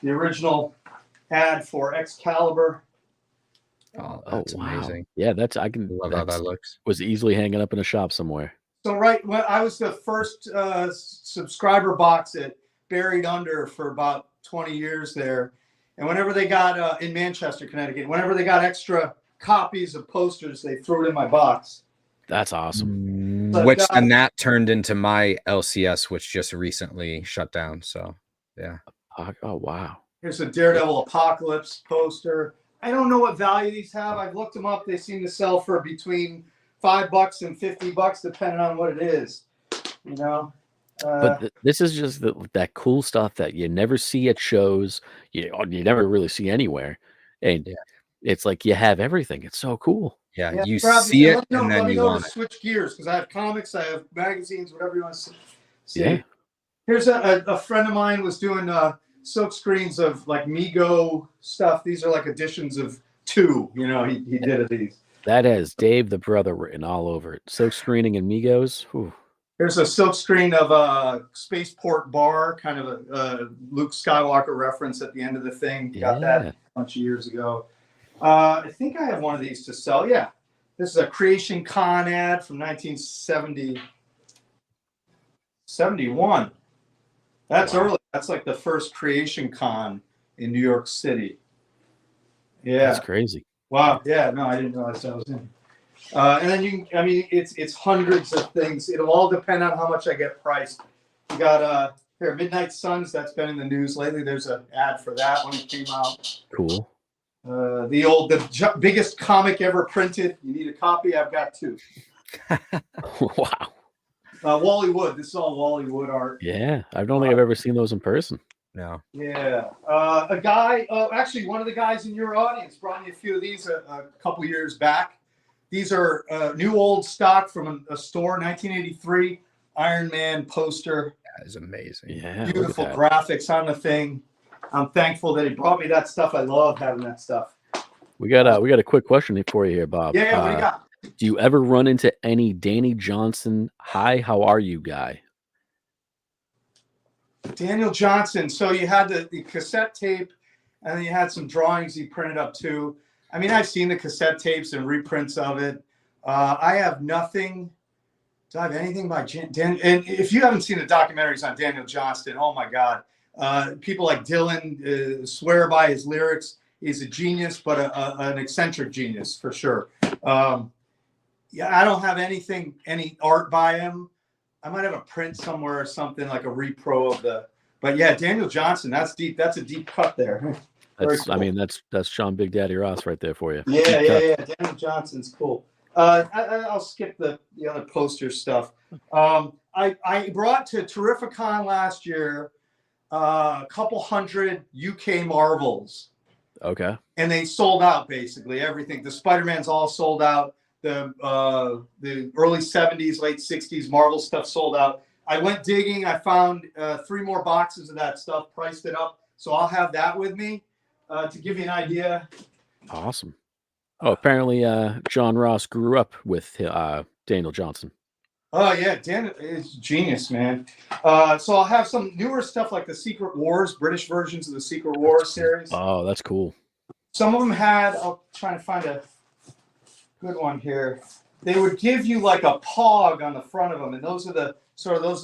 The original ad for Excalibur. Oh, that's amazing. Yeah, I can love how that looks. Was easily hanging up in a shop somewhere. So right when I was the first subscriber box at Buried Under for about 20 years there, and whenever they got in Manchester, Connecticut, whenever they got extra copies of posters, they threw it in my box. That's awesome. And that turned into my LCS, which just recently shut down. So yeah. Oh wow. Here's a Daredevil Apocalypse poster. I don't know what value these have. I've looked them up. They seem to sell for between $5 and $50, depending on what it is. You know. But this is just that cool stuff that you never see at shows. You never really see anywhere, and it's like you have everything. It's so cool. Yeah, you see it, and then you want it. Switch gears because I have comics, I have magazines, whatever you want to see. Yeah. Here's a friend of mine was doing silk screens of like Mego stuff. These are like editions of 2. You know, he did these. That has Dave the Brother written all over it. Silk screening and Migos. Whew. Here's a silk screen of a Spaceport Bar, kind of a Luke Skywalker reference at the end of the thing. Got that a bunch of years ago. I think I have one of these to sell. Yeah. This is a Creation Conn ad from 1971. That's early. That's like the first Creation Conn in New York City. Yeah. That's crazy. Wow. Yeah. No, I didn't realize that was in. And then it's hundreds of things. It'll all depend on how much I get priced. You got here, Midnight Suns. That's been in the news lately. There's an ad for that when it came out. Cool. The biggest comic ever printed. You need a copy? I've got 2. Wow. Wally Wood. This is all Wally Wood art. Yeah, I don't think I've ever seen those in person. No. Yeah. A guy, actually, one of the guys in your audience brought me a few of these a couple years back. These are new old stock from a store, 1983 Iron Man poster. That is amazing. Yeah. Beautiful graphics on the thing. I'm thankful that he brought me that stuff. I love having that stuff. We got a quick question for you here, Bob. Yeah, what do you got? Do you ever run into any Danny Johnson, hi, how are you guy? Daniel Johnson. So you had the cassette tape, and then you had some drawings he printed up too. I mean, I've seen the cassette tapes and reprints of it. I have nothing. Do I have anything by Dan? And if you haven't seen the documentaries on Daniel Johnston, oh my God. People like Dylan swear by his lyrics. He's a genius, but an eccentric genius for sure. Yeah, I don't have any art by him. I might have a print somewhere or something like a repro of the. But yeah, Daniel Johnson, that's deep. That's a deep cut there. That's, cool. I mean, that's Sean Big Daddy Ross right there for you. Yeah. Daniel Johnson's cool. I'll skip the other poster stuff. I brought to Terrificon last year a couple hundred UK Marvels. Okay. And they sold out basically everything. The Spider-Man's all sold out. The early 70s, late 60s Marvel stuff sold out. I went digging. I found 3 more boxes of that stuff, priced it up. So I'll have that with me to give you an idea. Awesome. Oh, apparently John Ross grew up with Daniel Johnson. Oh, yeah. Dan is genius, man. So I'll have some newer stuff like the Secret Wars, British versions of the Secret Wars series. Oh, that's cool. Some of them had, I'll try to find a good one here. They would give you like a pog on the front of them, and those are the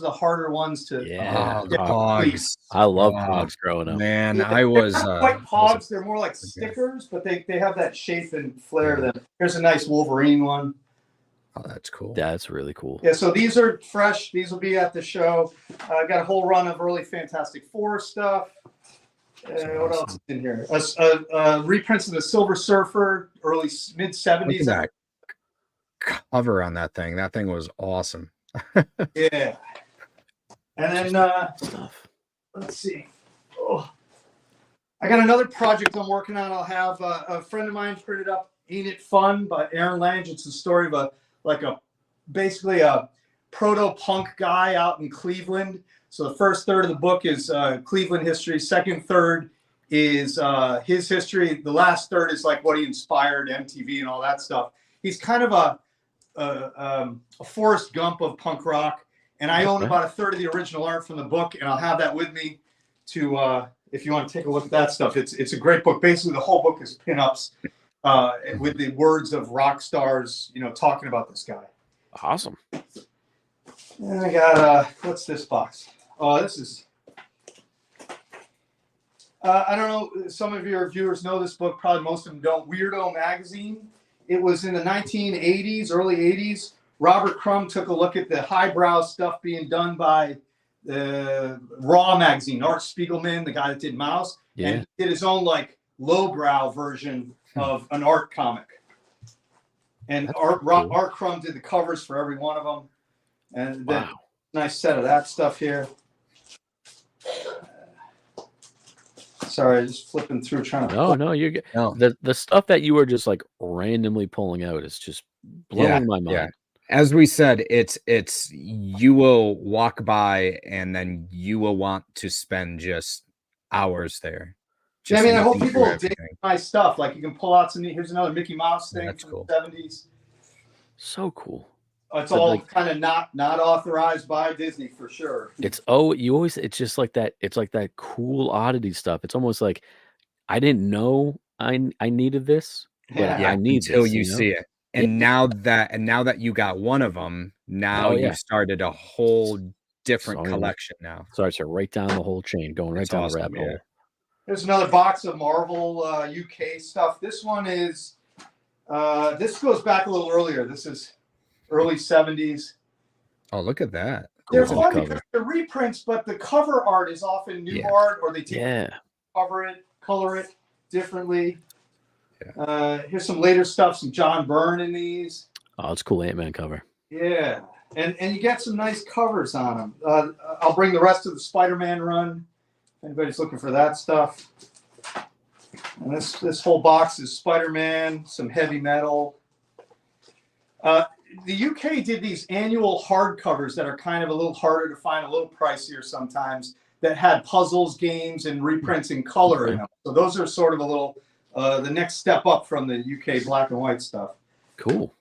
harder ones to. Yeah, pogs. I love pogs growing up. Man, Yeah, I was they're not quite pogs. They're more like stickers, but they have that shape and flair. That here's a nice Wolverine one. Oh, that's cool. That's really cool. Yeah, so these are fresh. These will be at the show. I got a whole run of early Fantastic Four stuff. What else is in here? Reprints of the Silver Surfer, early mid 70s. Look at that cover on that thing. That thing was awesome. Yeah. And then let's see. Oh, I got another project I'm working on. I'll have a friend of mine printed up Ain't It Fun by Aaron Lange. It's the story of basically a proto-punk guy out in Cleveland. So the first third of the book is Cleveland history. Second third is his history. The last third is like what he inspired MTV and all that stuff. He's kind of a Forrest Gump of punk rock. And I own about a third of the original art from the book, and I'll have that with me to if you want to take a look at that stuff. It's a great book. Basically, the whole book is pinups with the words of rock stars, talking about this guy. Awesome. And I got what's this box? Oh, this is. I don't know. Some of your viewers know this book. Probably most of them don't. Weirdo magazine. It was in the 1980s, early 80s. Robert Crumb took a look at the highbrow stuff being done by the Raw magazine, Art Spiegelman, the guy that did Mouse, and he did his own like lowbrow version of an art comic. And Art Crumb did the covers for every one of them. And nice set of that stuff here. Sorry, just flipping through trying to. No, you're good. No. The stuff that you were just like randomly pulling out is just blowing my mind. Yeah. As we said, it's you will walk by and then you will want to spend just hours there. I mean, I hope people dig my stuff. Like you can pull out some. Here's another Mickey Mouse thing from the 70s. So cool. It's all like, kind of not authorized by Disney for sure. It's it's just like that. It's like that cool oddity stuff. It's almost like I didn't know I needed this, but I need until this, you see it. And now that you got one of them, now you've started a whole different collection now. Starts to right down the whole chain, going right down the rabbit hole. There's another box of Marvel UK stuff. This one is this goes back a little earlier. This is early 70s. Oh, look at that. They're fun because they're reprints, but the cover art is often new art, or they take cover it, color it differently. Here's some later stuff, some John Byrne in these. Oh, it's a cool Ant-Man cover. Yeah, and you get some nice covers on them. I'll bring the rest of the Spider-Man run. If anybody's looking for that stuff. And this whole box is Spider-Man, some heavy metal. The UK did these annual hardcovers that are kind of a little harder to find, a little pricier sometimes, that had puzzles, games, and reprints in color in them. So those are sort of a little the next step up from the UK black and white stuff. Cool.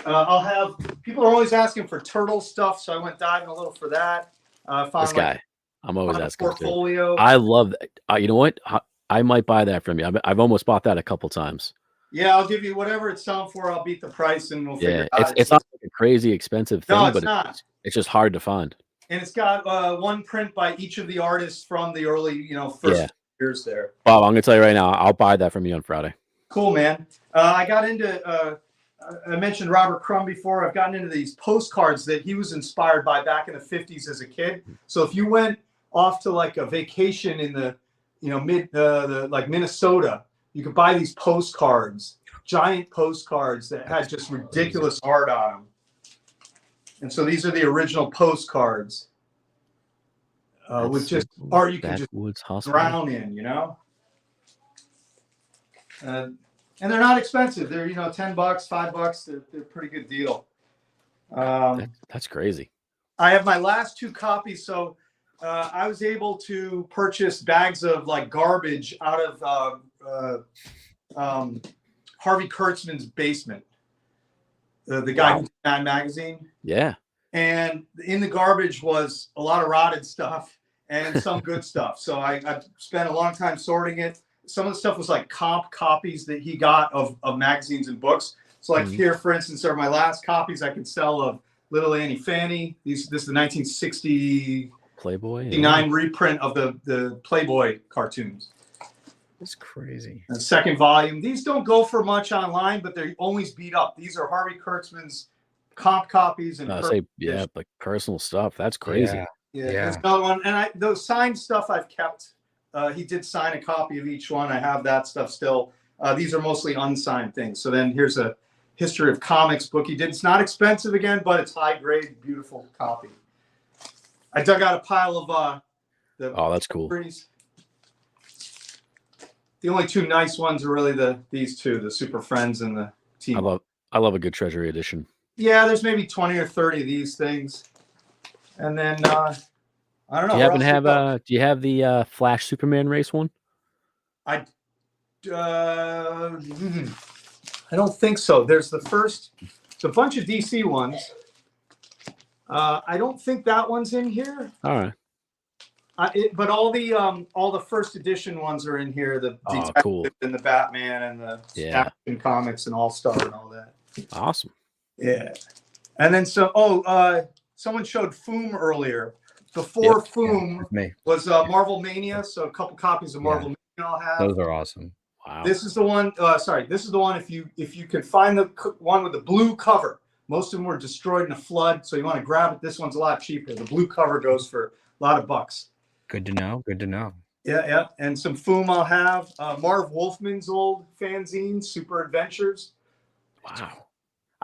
I'll have people are always asking for turtle stuff, so I went diving a little for that. This guy, I'm always asking. Portfolio. I love that. You know what? I might buy that from you. I've almost bought that a couple times. Yeah, I'll give you whatever it's selling for. I'll beat the price, and we'll figure it out. It's not like a crazy expensive thing, but not. It's just hard to find. And it's got one print by each of the artists from the early, first years there. Bob, I'm gonna tell you right now, I'll buy that from you on Friday. Cool, man. I got into. I mentioned Robert Crumb before. I've gotten into these postcards that he was inspired by back in the 50s as a kid. So if you went off to like a vacation in the, like Minnesota, you could buy these postcards, giant postcards that had just ridiculous art on them. And so these are the original postcards with just art you can just drown in, and they're not expensive. They're, $10, $5. They're a pretty good deal. That's crazy. I have my last two copies. So I was able to purchase bags of like garbage out of Harvey Kurtzman's basement. The guy who did Mad Magazine. Yeah. And in the garbage was a lot of rotted stuff and some good stuff. So I spent a long time sorting it. Some of the stuff was like comp copies that he got of magazines and books. So like here, for instance, are my last copies I could sell of Little Annie Fanny. This is the 1960 Playboy 69 reprint of the Playboy cartoons. That's crazy. The second volume. These don't go for much online, but they're always beat up. These are Harvey Kurtzman's comp copies and like personal stuff. That's crazy. Yeah. There's another one, and those signed stuff I've kept. He did sign a copy of each one. I have that stuff still. These are mostly unsigned things. So then here's a history of comics book he did. It's not expensive again, but it's high grade, beautiful copy. I dug out a pile of Oh, that's cool. series. The only two nice ones are really these two, the Super Friends and the Team. I love a good Treasury edition. Yeah, there's maybe 20 or 30 of these things. And then I don't know. Do you have the Flash Superman race one? I don't think so. There's a bunch of DC ones. I don't think that one's in here. All right. But all the first edition ones are in here. The Detective cool. and the Batman and the Action Comics and All Star and all that. Awesome. Yeah. And then someone showed Foom earlier. Before Foom was Marvel Mania, so a couple copies of Marvel Mania I'll have. Those are awesome. Wow. This is the one. This is the one. If you can find the one with the blue cover, most of them were destroyed in a flood, so you want to grab it. This one's a lot cheaper. The blue cover goes for a lot of bucks. Good to know. Good to know. Yeah. And some Foom I'll have. Marv Wolfman's old fanzine, Super Adventures. Wow.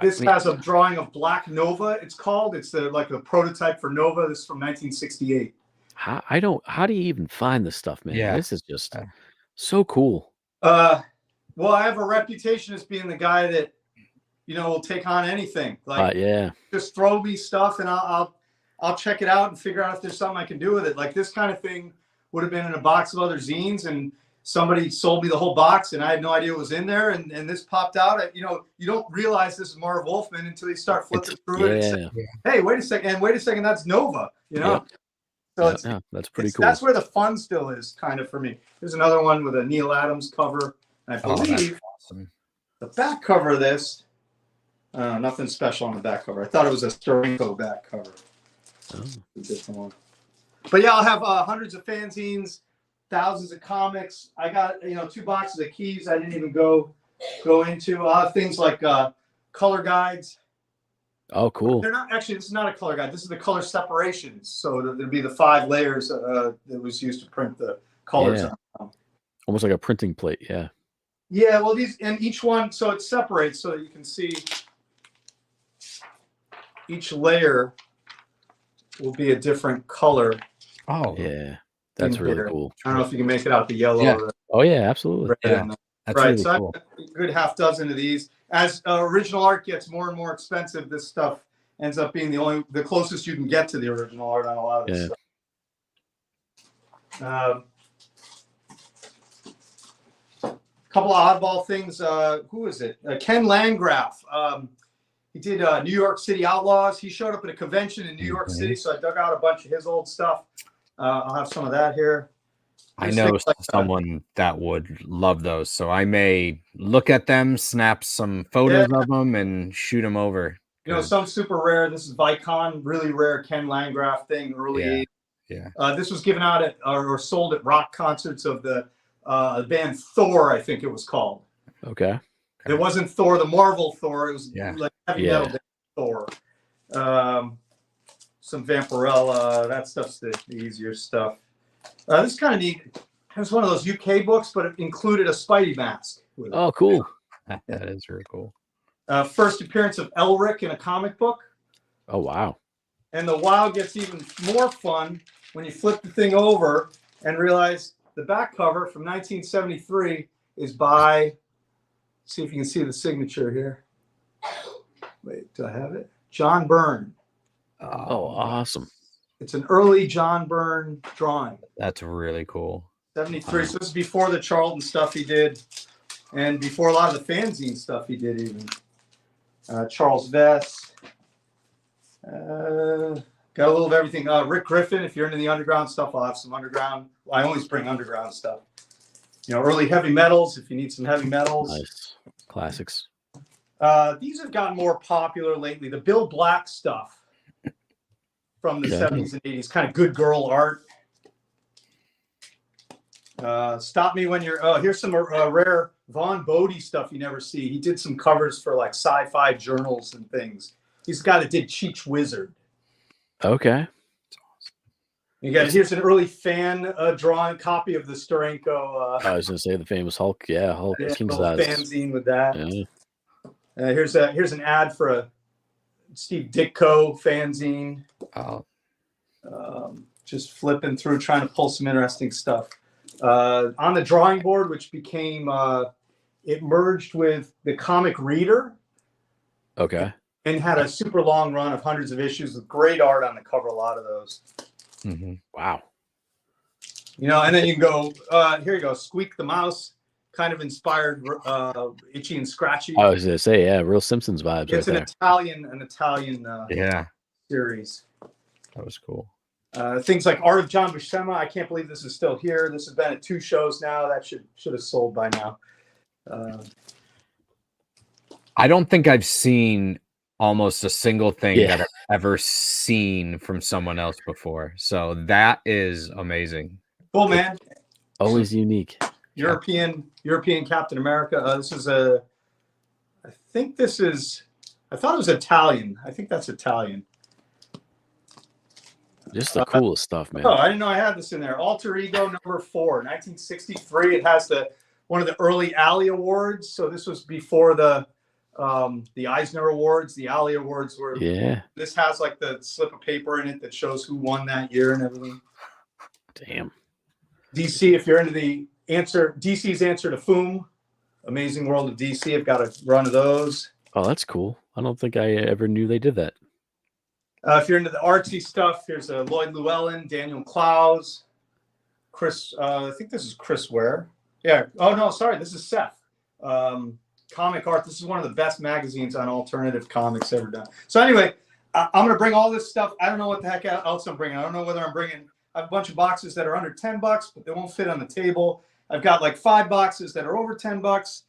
This has a drawing of Black Nova. It's called. It's the prototype for Nova. This is from 1968. How do you even find this stuff, man? Yeah. This is just so cool. Well, I have a reputation as being the guy that, will take on anything. Like, just throw me stuff and I'll check it out and figure out if there's something I can do with it. Like this kind of thing would have been in a box of other zines, and somebody sold me the whole box and I had no idea what was in there. And this popped out. You don't realize this is Marv Wolfman until you start flipping through it. And say, hey, wait a second. That's Nova, So that's pretty cool. That's where the fun still is kind of for me. There's another one with a Neil Adams cover. And I believe the back cover of this, nothing special on the back cover. I thought it was a Steranko back cover. A different one. But yeah, I'll have hundreds of fanzines, thousands of comics. I got 2 boxes of keys I didn't even go into. I'll have things like color guides. Oh, cool. They're not actually. This is not a color guide. This is the color separations. So there'd be the 5 layers that was used to print the colors. Almost like a printing plate. Yeah. Yeah. Well, each one, so it separates so that you can see each layer will be a different color. Oh, yeah. That's really cool. I don't know if you can make it out the yellow. Yeah. Or Oh, yeah, absolutely. Yeah. That's right. really So cool. I've got a good half dozen of these. As original art gets more and more expensive, this stuff ends up being the closest you can get to the original art on a lot of this stuff. Couple of oddball things. Who is it? Ken Landgraf. He did New York City Outlaws. He showed up at a convention in New York City, so I dug out a bunch of his old stuff. I'll have some of that here. I know someone that would love those, so I may look at them, snap some photos of them, and shoot them over. Some super rare. This is Vicon, really rare Ken Landgraf thing, early 80s. Yeah. This was given out at or sold at rock concerts of the band Thor, I think it was called. Okay. It wasn't Thor, the Marvel Thor. It was like heavy metal band Thor. Some Vampirella. That stuff's the easier stuff. This is kind of neat. It was one of those UK books, but it included a Spidey mask. Oh, cool. That is very cool. First appearance of Elric in a comic book. Oh, wow. And the wow gets even more fun when you flip the thing over and realize the back cover from 1973 is by, see if you can see the signature here. Wait, do I have it? John Byrne. Oh, awesome. It's an early John Byrne drawing. That's really cool. 73. So this is before the Charlton stuff he did, and before a lot of the fanzine stuff he did even. Charles Vess. Got a little of everything. Rick Griffin, if you're into the underground stuff, I'll have some underground. Well, I always bring underground stuff. Early heavy metals, if you need some heavy metals. Nice. Classics. These have gotten more popular lately. The Bill Black stuff from the 70s and 80s, kind of good girl art. Stop me when you're. Oh, here's some rare Von Bodie stuff you never see. He did some covers for like sci-fi journals and things. He's the guy that did Cheech Wizard. Okay. Here's an early fan drawing copy of the Steranko. I was going to say the famous Hulk. Yeah, Hulk King size. Fanzine with that. Yeah. Here's an ad for a Steve Ditko fanzine. Oh. just flipping through, trying to pull some interesting stuff. On the drawing board, which became, it merged with the Comic Reader. Okay. And had a super long run of hundreds of issues with great art on the cover, a lot of those. Wow. You know, and then you can go, here you go, Squeak the Mouse, kind of inspired Itchy and Scratchy. I was going to say, yeah, real Simpsons vibes It's right an there. Italian Yeah, series. that was cool. Things like Art of John Buscema. I can't believe this is still here. This has been at 2 shows now. That should have sold by now. I don't think I've seen almost a single thing Yeah. that I've ever seen from someone else before. So that is amazing. Cool, man. Always unique. European Captain America. This is I thought it was Italian. I think that's Italian. Just the coolest stuff, man. Oh, I didn't know I had this in there. Alter Ego number 4, 1963. It has one of the early Alley Awards. So this was before the Eisner Awards. The Alley Awards were. Yeah. This has like the slip of paper in it that shows who won that year and everything. Damn. DC, if you're into DC's answer to Foom, Amazing World of DC. I've got a run of those. Oh, that's cool. I don't think I ever knew they did that. If you're into the artsy stuff, here's Lloyd Llewellyn, Daniel Clowes, Chris. I think this is Chris Ware. Yeah. Oh no, sorry, this is Seth. Comic art. This is one of the best magazines on alternative comics ever done. So anyway, I'm going to bring all this stuff. I don't know what the heck else I'm bringing. I don't know whether I'm bringing. I have a bunch of boxes that are under $10, but they won't fit on the table. I've got like 5 boxes that are over $10.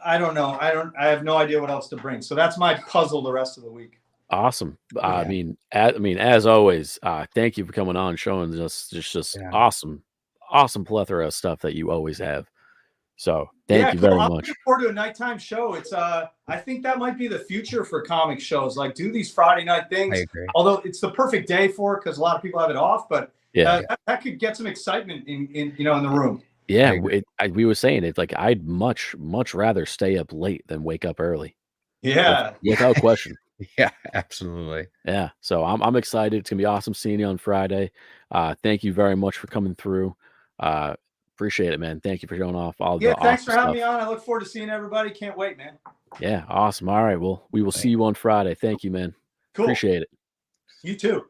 I don't know. I have no idea what else to bring. So that's my puzzle the rest of the week. Awesome. Yeah. I mean, as always, thank you for coming on, showing us just awesome plethora of stuff that you always have. So thank you very much. I'm looking forward to a nighttime show. It's I think that might be the future for comic shows. Like do these Friday night things. I agree. Although it's the perfect day for it because a lot of people have it off, but Yeah. that could get some excitement in the room. Yeah, we were saying it like I'd much rather stay up late than wake up early. Yeah. Without question. Yeah, absolutely. Yeah. So I'm excited. It's gonna be awesome seeing you on Friday. Thank you very much for coming through. Appreciate it, man. Thank you for showing off all the Thanks for awesome having stuff. me on. I look forward to seeing everybody. Can't wait, man. Yeah, awesome. All right. Well, we will see you on Friday. Thank you, man. Cool. Appreciate it. You too.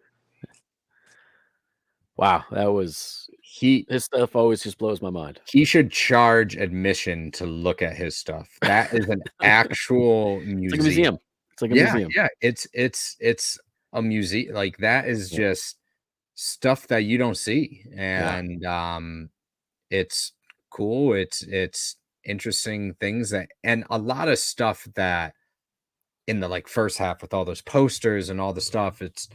Wow, that was his stuff always just blows my mind. He should charge admission to look at his stuff. That is an actual museum. It's like a museum. It's like a museum. Yeah, it's a museum. Like that is just stuff that you don't see, and it's cool. It's interesting things and a lot of stuff that in the like first half with all those posters and all the stuff. It's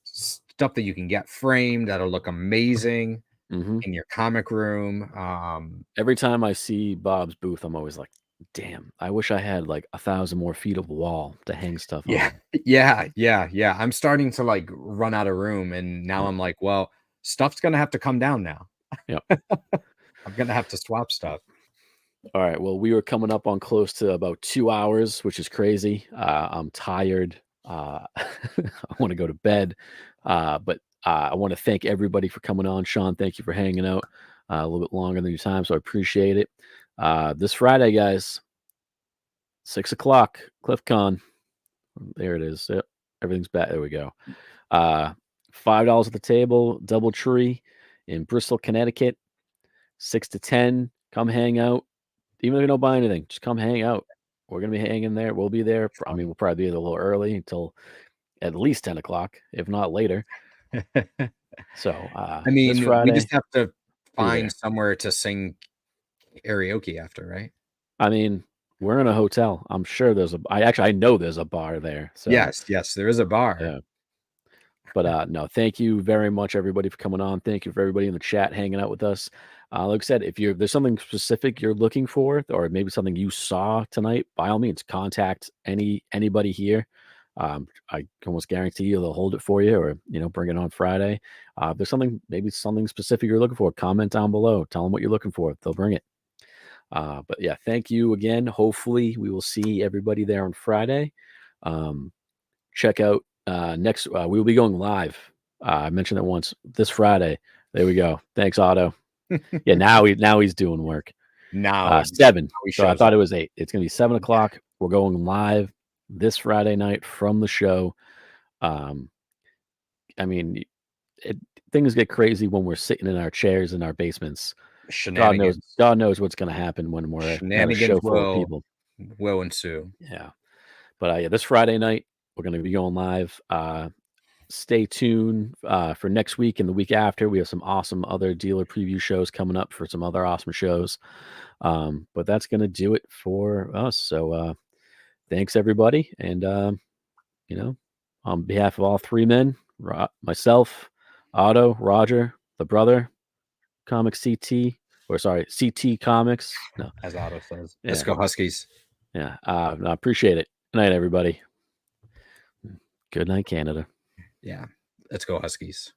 stuff that you can get framed that'll look amazing in your comic room. Every time I see Bob's booth, I'm always like, damn, I wish I had like 1,000 more feet of wall to hang stuff on. Yeah. I'm starting to like run out of room, and now I'm like, well, stuff's gonna have to come down now. Yep. I'm gonna have to swap stuff. All right. Well, we were coming up on close to about 2 hours, which is crazy. I'm tired. I want to go to bed. But I want to thank everybody for coming on. Sean, thank you for hanging out a little bit longer than your time, so I appreciate it. This Friday, guys, 6 o'clock, CliffCon. There it is. Yep. Everything's back. There we go. $5 at the table, DoubleTree in Bristol, Connecticut, 6 to 10. Come hang out. Even if you don't buy anything, just come hang out. We're going to be hanging there. We'll be there. I mean, we'll probably be there a little early until at least 10 o'clock, if not later. So, I mean, this Friday, we just have to find somewhere to sing karaoke after, right? I mean, we're in a hotel. I'm sure I know there's a bar there. So Yes, there is a bar. Yeah. But no, thank you very much, everybody, for coming on. Thank you for everybody in the chat hanging out with us. Like I said, if there's something specific you're looking for, or maybe something you saw tonight, by all means, contact anybody here. I can almost guarantee you they'll hold it for you, or bring it on Friday. If there's something specific you're looking for, comment down below. Tell them what you're looking for. They'll bring it. But yeah, thank you again. Hopefully, we will see everybody there on Friday. Check out next. We will be going live I mentioned it once. This Friday. There we go. Thanks, Otto. Yeah, now he's doing work. Now 7. he So I shows thought up. it was 8. It's gonna be 7 o'clock. We're going live this Friday night from the show. I mean, things get crazy when we're sitting in our chairs in our basements. Shenanigans. God knows what's going to happen when we're at a Shenanigans show full of people. will ensue. Yeah, but yeah, this Friday night we're going to be going live. Stay tuned for next week and the week after. We have some awesome other dealer preview shows coming up for some other awesome shows. But that's going to do it for us. So thanks everybody, and you know, on behalf of all 3 men, myself, Otto, Roger, the brother, Comics CT, or sorry, CT Comics. No, As Otto says. Yeah. Let's go Huskies. Yeah, I appreciate it. Good night, everybody. Good night, Canada. Yeah, let's go Huskies.